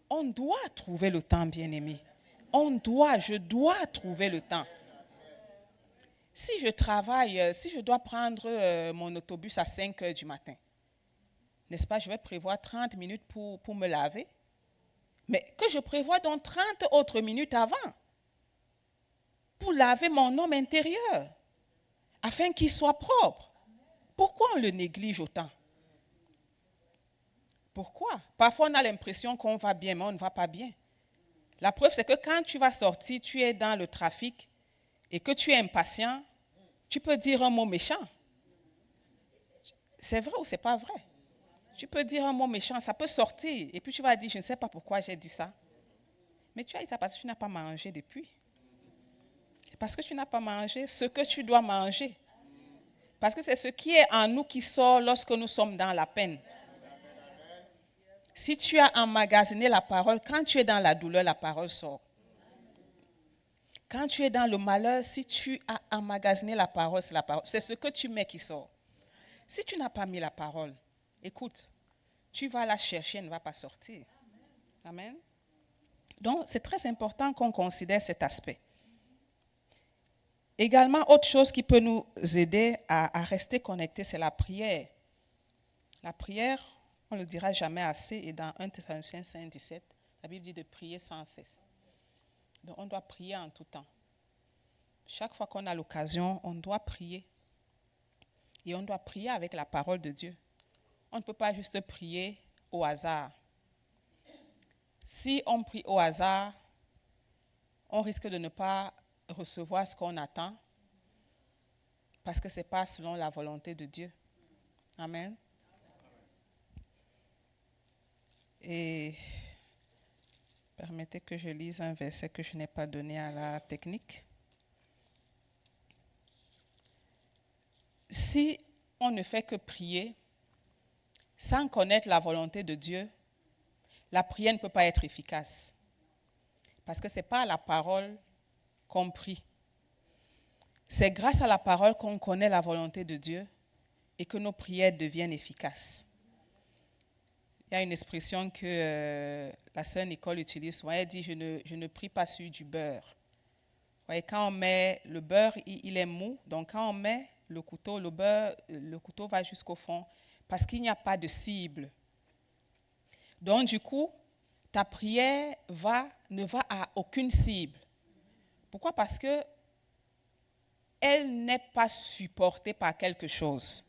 On doit trouver le temps, bien-aimé. Je dois trouver le temps. Si je travaille, si je dois prendre mon autobus à 5 heures du matin, n'est-ce pas, je vais prévoir 30 minutes pour me laver, mais que je prévois donc 30 autres minutes avant pour laver mon homme intérieur, afin qu'il soit propre. Pourquoi on le néglige autant? Pourquoi? Parfois, on a l'impression qu'on va bien, mais on ne va pas bien. La preuve, c'est que quand tu vas sortir, tu es dans le trafic et que tu es impatient, tu peux dire un mot méchant. C'est vrai ou c'est pas vrai? Tu peux dire un mot méchant, ça peut sortir. Et puis tu vas dire, je ne sais pas pourquoi j'ai dit ça. Mais tu as dit ça parce que tu n'as pas mangé depuis. Parce que tu n'as pas mangé ce que tu dois manger. Parce que c'est ce qui est en nous qui sort lorsque nous sommes dans la peine. Si tu as emmagasiné la parole, quand tu es dans la douleur, la parole sort. Quand tu es dans le malheur, si tu as emmagasiné la parole, c'est la parole. C'est ce que tu mets qui sort. Si tu n'as pas mis la parole, écoute, tu vas la chercher, elle ne va pas sortir. Amen. Donc, c'est très important qu'on considère cet aspect. Également, autre chose qui peut nous aider à rester connectés, c'est la prière. La prière, on ne le dira jamais assez, et dans 1 Thessaloniciens 5, 17, la Bible dit de prier sans cesse. Donc, on doit prier en tout temps. Chaque fois qu'on a l'occasion, on doit prier. Et on doit prier avec la parole de Dieu. On ne peut pas juste prier au hasard. Si on prie au hasard, on risque de ne pas recevoir ce qu'on attend parce que ce n'est pas selon la volonté de Dieu. Amen. Et permettez que je lise un verset que je n'ai pas donné à la technique. Si on ne fait que prier sans connaître la volonté de Dieu, la prière ne peut pas être efficace. Parce que ce n'est pas la parole qu'on prie. C'est grâce à la parole qu'on connaît la volonté de Dieu et que nos prières deviennent efficaces. Il y a une expression que la sœur Nicole utilise souvent. Elle dit, je ne prie pas sur du beurre. Vous voyez, quand on met le beurre, il est mou. Donc quand on met le couteau, le couteau va jusqu'au fond parce qu'il n'y a pas de cible. Donc du coup, ta prière ne va à aucune cible. Pourquoi? Parce que elle n'est pas supportée par quelque chose.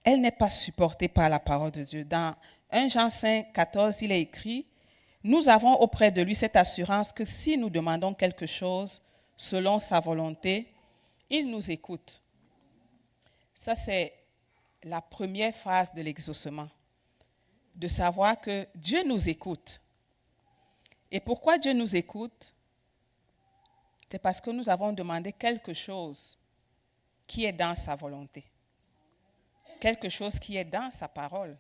Elle n'est pas supportée par la parole de Dieu. Dans 1 Jean 5, 14, il est écrit, « Nous avons auprès de lui cette assurance que si nous demandons quelque chose selon sa volonté, il nous écoute. » Ça, c'est la première phase de l'exaucement, de savoir que Dieu nous écoute. Et pourquoi Dieu nous écoute? C'est parce que nous avons demandé quelque chose qui est dans sa volonté. Quelque chose qui est dans sa parole.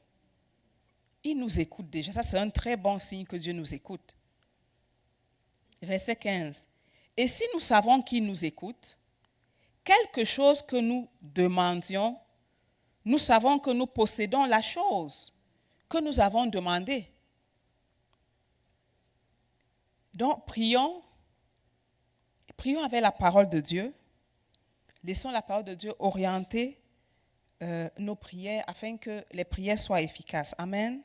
Il nous écoute déjà. Ça, c'est un très bon signe que Dieu nous écoute. Verset 15. Et si nous savons qu'il nous écoute, quelque chose que nous demandions, nous savons que nous possédons la chose que nous avons demandée. Donc, prions avec la parole de Dieu. Laissons la parole de Dieu orienter nos prières afin que les prières soient efficaces. Amen.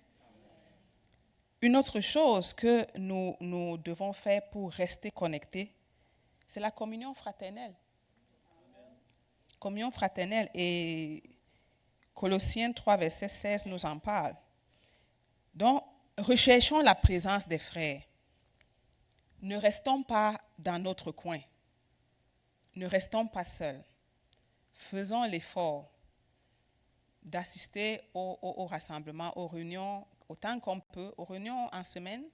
Une autre chose que nous devons faire pour rester connectés, c'est la communion fraternelle. Communion fraternelle, et Colossiens 3, verset 16 nous en parle. Donc, recherchons la présence des frères. Ne restons pas dans notre coin. Ne restons pas seuls. Faisons l'effort d'assister au rassemblement, aux réunions, autant qu'on peut, aux réunions en semaine,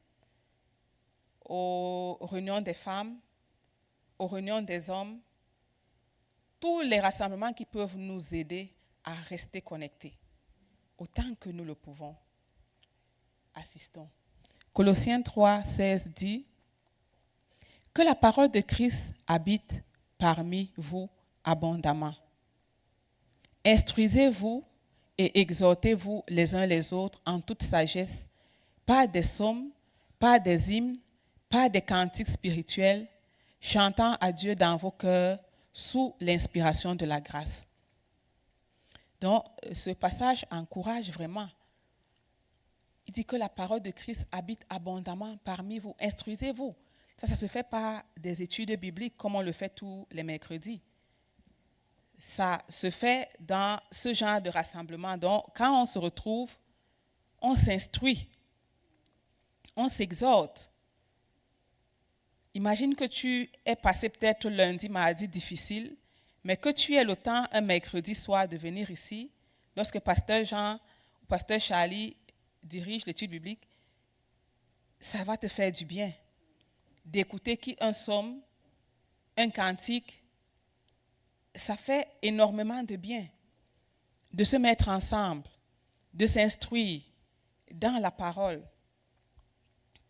aux réunions des femmes, aux réunions des hommes, tous les rassemblements qui peuvent nous aider à rester connectés, autant que nous le pouvons. Assistons. Colossiens 3, 16 dit que la parole de Christ habite parmi vous abondamment. Instruisez-vous et exhortez-vous les uns les autres en toute sagesse, par des psaumes, par des hymnes, par des cantiques spirituels, chantant à Dieu dans vos cœurs sous l'inspiration de la grâce. Donc, ce passage encourage vraiment. Il dit que la parole de Christ habite abondamment parmi vous. Instruisez-vous. Ça ne se fait pas des études bibliques comme on le fait tous les mercredis. Ça se fait dans ce genre de rassemblement. Donc, quand on se retrouve, on s'instruit, on s'exhorte. Imagine que tu es passé peut-être lundi, mardi difficile, mais que tu aies le temps un mercredi soir de venir ici, lorsque Pasteur Jean ou Pasteur Charlie dirige l'étude biblique, ça va te faire du bien d'écouter un psaume, un cantique. Ça fait énormément de bien de se mettre ensemble, de s'instruire dans la parole.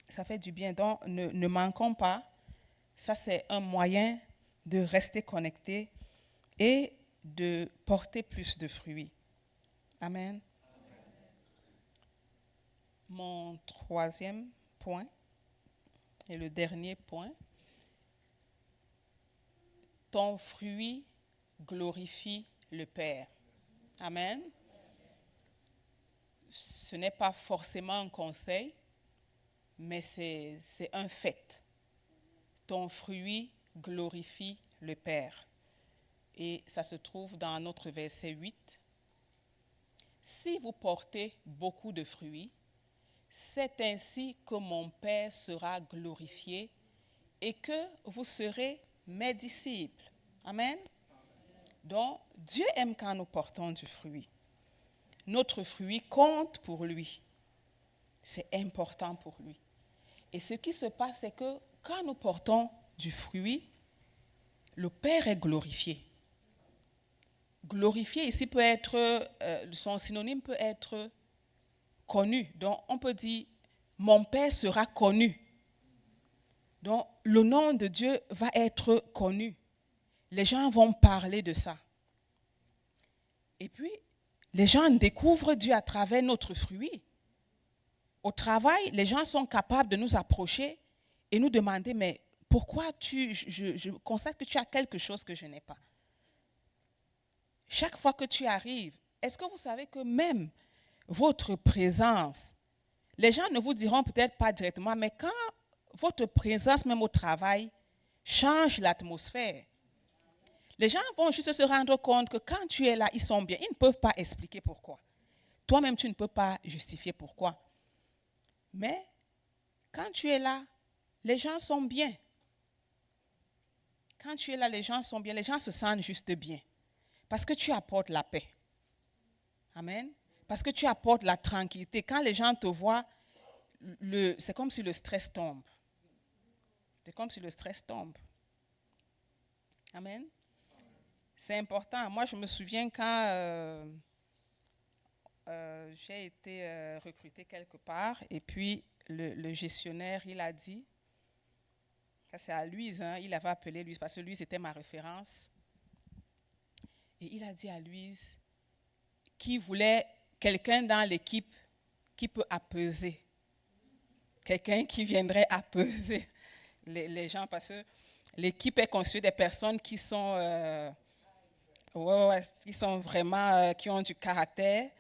Ça fait du bien. Donc, ne manquons pas. Ça, c'est un moyen de rester connecté et de porter plus de fruits. Amen. Mon troisième point et le dernier point. Ton fruit glorifie le Père. Amen. Ce n'est pas forcément un conseil, mais c'est un fait. Ton fruit glorifie le Père. Et ça se trouve dans notre verset 8. Si vous portez beaucoup de fruits, c'est ainsi que mon Père sera glorifié et que vous serez mes disciples. Amen. Donc, Dieu aime quand nous portons du fruit. Notre fruit compte pour lui. C'est important pour lui. Et ce qui se passe, c'est que quand nous portons du fruit, le Père est glorifié. Glorifié ici peut être, son synonyme peut être connu. Donc, on peut dire, mon Père sera connu. Donc, le nom de Dieu va être connu. Les gens vont parler de ça. Et puis, les gens découvrent Dieu à travers notre fruit. Au travail, les gens sont capables de nous approcher et nous demander, mais pourquoi je constate que tu as quelque chose que je n'ai pas. Chaque fois que tu arrives, est-ce que vous savez que même votre présence, les gens ne vous diront peut-être pas directement, mais quand votre présence même au travail change l'atmosphère, les gens vont juste se rendre compte que quand tu es là, ils sont bien. Ils ne peuvent pas expliquer pourquoi. Toi-même, tu ne peux pas justifier pourquoi. Mais quand tu es là, les gens sont bien. Quand tu es là, les gens sont bien. Les gens se sentent juste bien. Parce que tu apportes la paix. Amen. Parce que tu apportes la tranquillité. Quand les gens te voient, c'est comme si le stress tombe. C'est comme si le stress tombe. Amen. C'est important. Moi, je me souviens quand j'ai été recrutée quelque part et puis le gestionnaire, il a dit, ça c'est à Louise, hein, il avait appelé Louise parce que Louise était ma référence. Et il a dit à Louise qu'il voulait quelqu'un dans l'équipe qui peut apaiser. Quelqu'un qui viendrait apaiser les gens, parce que l'équipe est constituée des personnes qui sont, qui sont vraiment, qui ont du caractère,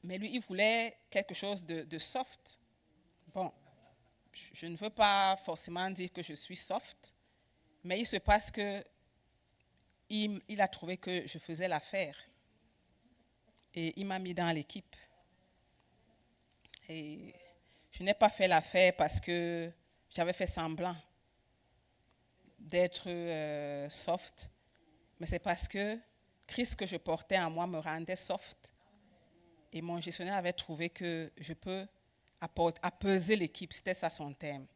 mais lui, il voulait quelque chose de soft. Bon, je ne veux pas forcément dire que je suis soft, mais il se passe que il a trouvé que je faisais l'affaire. Et il m'a mis dans l'équipe. Et je n'ai pas fait l'affaire parce que j'avais fait semblant d'être soft, mais c'est parce que Christ que je portais en moi me rendait soft. Et mon gestionnaire avait trouvé que je peux apaiser l'équipe, c'était ça son thème.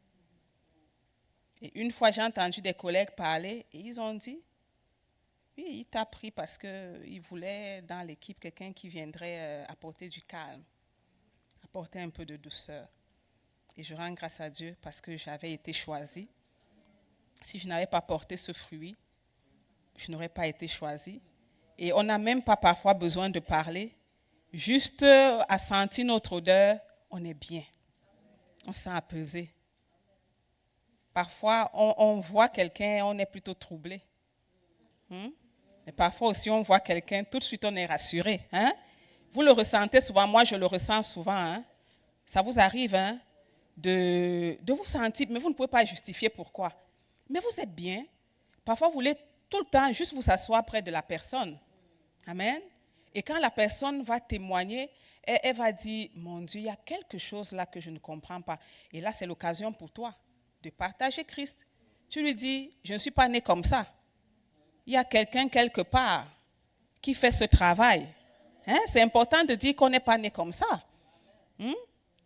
Et une fois, j'ai entendu des collègues parler et ils ont dit, oui, il t'a pris parce qu'il voulait dans l'équipe quelqu'un qui viendrait apporter du calme, apporter un peu de douceur. Et je rends grâce à Dieu parce que j'avais été choisie. Si je n'avais pas porté ce fruit, je n'aurais pas été choisie. Et on n'a même pas parfois besoin de parler. Juste à sentir notre odeur, on est bien. On se sent apaisé. Parfois, on voit quelqu'un, on est plutôt troublé. Et parfois aussi, on voit quelqu'un, tout de suite, on est rassuré. Vous le ressentez souvent, moi je le ressens souvent. Ça vous arrive de vous sentir, mais vous ne pouvez pas justifier pourquoi. Mais vous êtes bien. Parfois, vous voulez tout le temps juste vous asseoir près de la personne. Amen. Et quand la personne va témoigner, elle va dire, mon Dieu, il y a quelque chose là que je ne comprends pas. Et là, c'est l'occasion pour toi de partager Christ. Tu lui dis, je ne suis pas né comme ça. Il y a quelqu'un quelque part qui fait ce travail. C'est important de dire qu'on n'est pas né comme ça.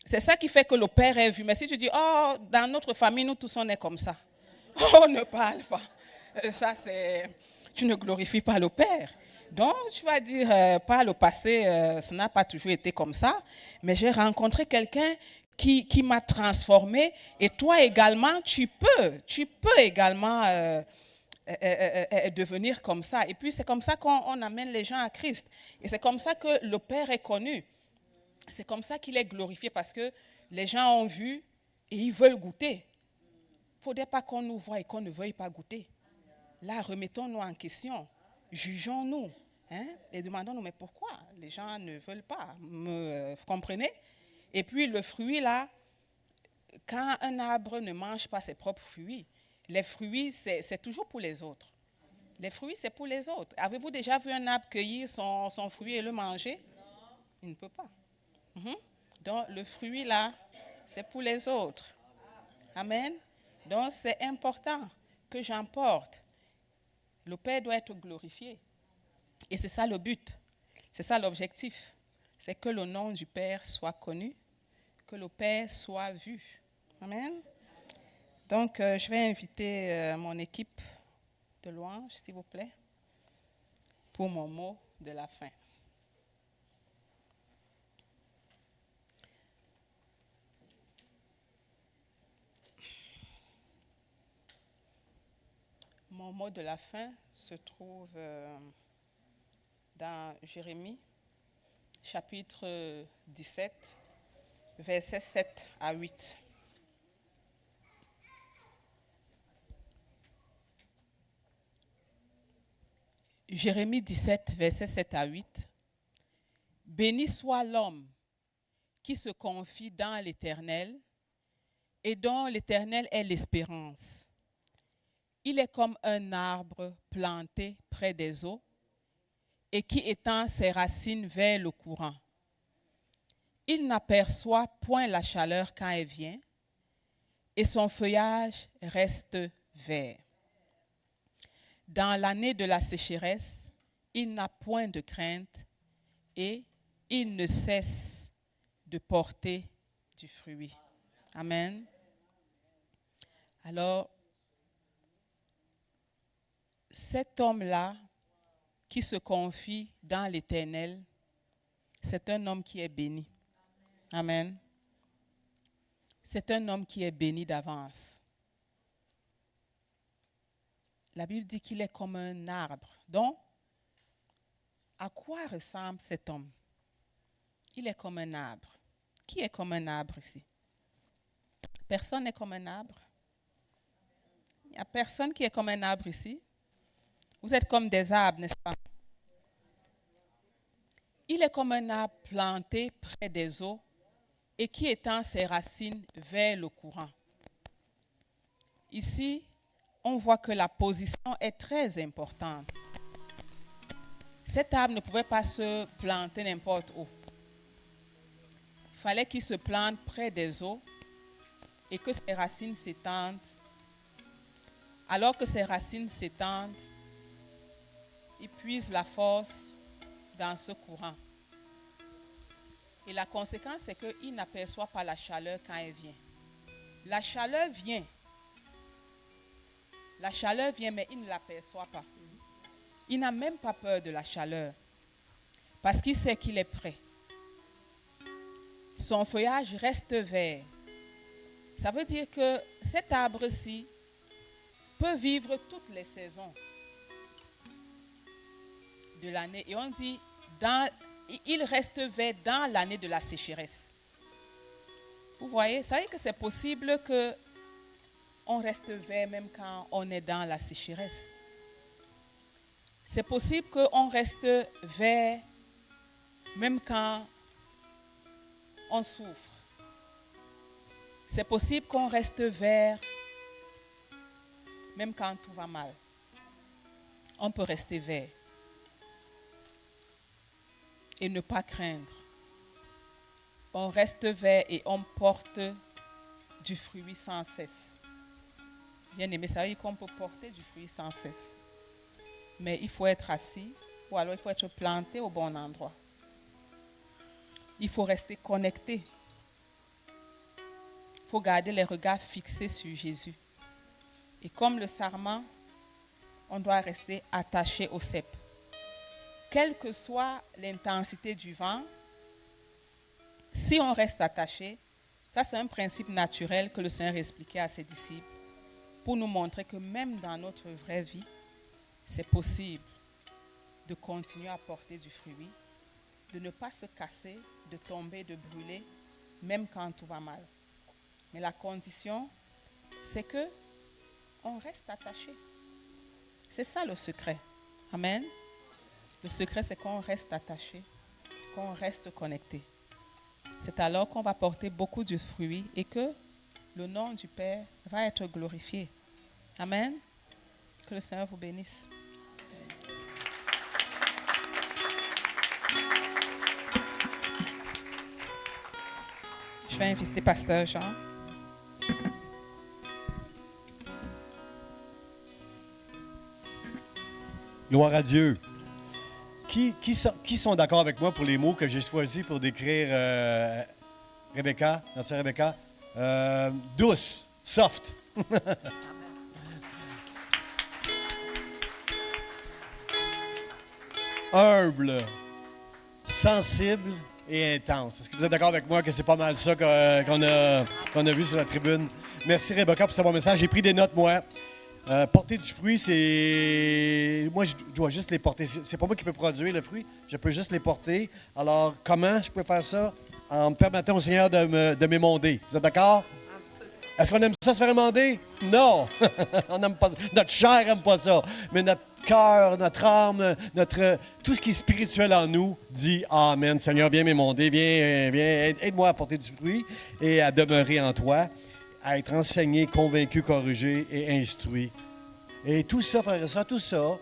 C'est ça qui fait que le Père est vu. Mais si tu dis, oh, dans notre famille, nous tous on est comme ça. Oh, ne parle pas. Ça, c'est... Tu ne glorifies pas le Père. Donc, tu vas dire, par le passé, ça n'a pas toujours été comme ça, mais j'ai rencontré quelqu'un qui m'a transformé, et toi également, tu peux également devenir comme ça. Et puis, c'est comme ça qu'on amène les gens à Christ. Et c'est comme ça que le Père est connu. C'est comme ça qu'il est glorifié, parce que les gens ont vu et ils veulent goûter. Il ne faudrait pas qu'on nous voie et qu'on ne veuille pas goûter. Là, remettons-nous en question, jugeons-nous, et demandons-nous, mais pourquoi les gens ne veulent pas, vous comprenez? Et puis le fruit là, quand un arbre ne mange pas ses propres fruits, les fruits, c'est toujours pour les autres. Les fruits, c'est pour les autres. Avez-vous déjà vu un arbre cueillir son fruit et le manger? Il ne peut pas. Donc le fruit là, c'est pour les autres. Amen. Donc c'est important que j'emporte. Le Père doit être glorifié. Et c'est ça le but. C'est ça l'objectif. C'est que le nom du Père soit connu, que le Père soit vu. Amen. Donc, je vais inviter mon équipe de louange, s'il vous plaît, pour mon mot de la fin. Mon mot de la fin se trouve dans Jérémie, chapitre 17, versets 7 à 8. Jérémie 17, versets 7 à 8. Béni soit l'homme qui se confie dans l'Éternel et dont l'Éternel est l'espérance. Il est comme un arbre planté près des eaux et qui étend ses racines vers le courant. Il n'aperçoit point la chaleur quand elle vient et son feuillage reste vert. Dans l'année de la sécheresse, il n'a point de crainte et il ne cesse de porter du fruit. Amen. Alors, cet homme-là qui se confie dans l'Éternel, c'est un homme qui est béni. Amen. C'est un homme qui est béni d'avance. la Bible dit qu'il est comme un arbre. Donc, à quoi ressemble cet homme? Il est comme un arbre. Qui est comme un arbre ici? Personne n'est comme un arbre. Il n'y a personne qui est comme un arbre ici. Vous êtes comme des arbres, n'est-ce pas? Il est comme un arbre planté près des eaux et qui étend ses racines vers le courant. Ici, on voit que la position est très importante. Cet arbre ne pouvait pas se planter n'importe où. Il fallait qu'il se plante près des eaux et que ses racines s'étendent. Alors que ses racines s'étendent, il puise la force dans ce courant. Et la conséquence, c'est qu'il n'aperçoit pas la chaleur quand elle vient. La chaleur vient. La chaleur vient, mais il ne l'aperçoit pas. Il n'a même pas peur de la chaleur parce qu'il sait qu'il est prêt. Son feuillage reste vert. Ça veut dire que cet arbre-ci peut vivre toutes les saisons de l'année. Et on dit, il reste vert dans l'année de la sécheresse. Vous voyez, ça veut dire que c'est possible qu'on reste vert même quand on est dans la sécheresse. C'est possible qu'on reste vert même quand on souffre. C'est possible qu'on reste vert même quand tout va mal. On peut rester vert et ne pas craindre. On reste vert et on porte du fruit sans cesse. Bien aimé, ça veut dire qu'on peut porter du fruit sans cesse. Mais il faut être assis ou alors il faut être planté au bon endroit. Il faut rester connecté. Il faut garder les regards fixés sur Jésus. Et comme le sarment, on doit rester attaché au cep. Quelle que soit l'intensité du vent, si on reste attaché, ça c'est un principe naturel que le Seigneur expliquait à ses disciples pour nous montrer que même dans notre vraie vie, c'est possible de continuer à porter du fruit, de ne pas se casser, de tomber, de brûler, même quand tout va mal. Mais la condition, c'est que on reste attaché. C'est ça le secret. Amen. Le secret, c'est qu'on reste attaché, qu'on reste connecté. C'est alors qu'on va porter beaucoup de fruits et que le nom du Père va être glorifié. Amen. Que le Seigneur vous bénisse. Je vais inviter Pasteur Jean. Gloire à Dieu. Qui sont d'accord avec moi pour les mots que j'ai choisis pour décrire Rebecca, notre sœur Rebecca? Douce, soft. Humble, sensible et intense. Est-ce que vous êtes d'accord avec moi que c'est pas mal ça qu'on a vu sur la tribune? Merci Rebecca pour ce bon message. J'ai pris des notes, moi. Porter du fruit, c'est... Moi, je dois juste les porter. C'est pas moi qui peux produire le fruit. Je peux juste les porter. Alors, comment je peux faire ça? En me permettant au Seigneur de m'émonder. Vous êtes d'accord? Absolument. Est-ce qu'on aime ça se faire émonder? Non! On n'aime pas ça. Notre chair n'aime pas ça. Mais notre cœur, notre âme, tout ce qui est spirituel en nous dit « Amen. Seigneur, viens m'émonder. Viens, aide-moi à porter du fruit et à demeurer en toi. » À être enseigné, convaincu, corrigé et instruit. Et tout ça, frère et sœurs, tout ça,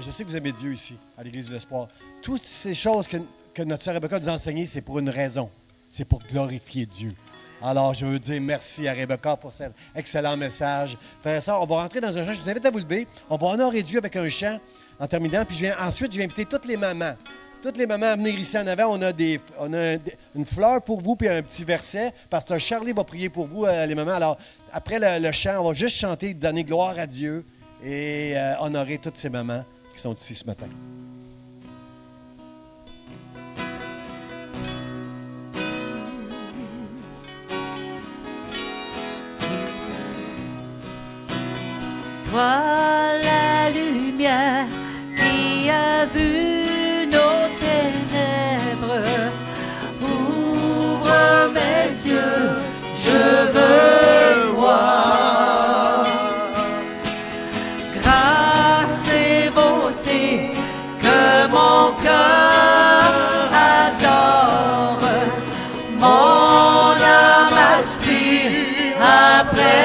je sais que vous aimez Dieu ici, à l'Église de l'Espoir. Toutes ces choses que notre sœur Rebecca nous a enseignées, c'est pour une raison. C'est pour glorifier Dieu. Alors, je veux dire merci à Rebecca pour cet excellent message. Frère et sœurs, on va rentrer dans un chant. Je vous invite à vous lever. On va honorer Dieu avec un chant en terminant. Puis ensuite, je vais inviter toutes les mamans. Toutes les mamans à venir ici en avant, on a une fleur pour vous puis un petit verset. Pasteur Charlie va prier pour vous, les mamans. Alors, après le chant, on va juste chanter, donner gloire à Dieu et honorer toutes ces mamans qui sont ici ce matin. Voilà. a vu nos ténèbres. Ouvre mes yeux, je veux voir. Grâce et beauté que mon cœur adore, mon âme aspire après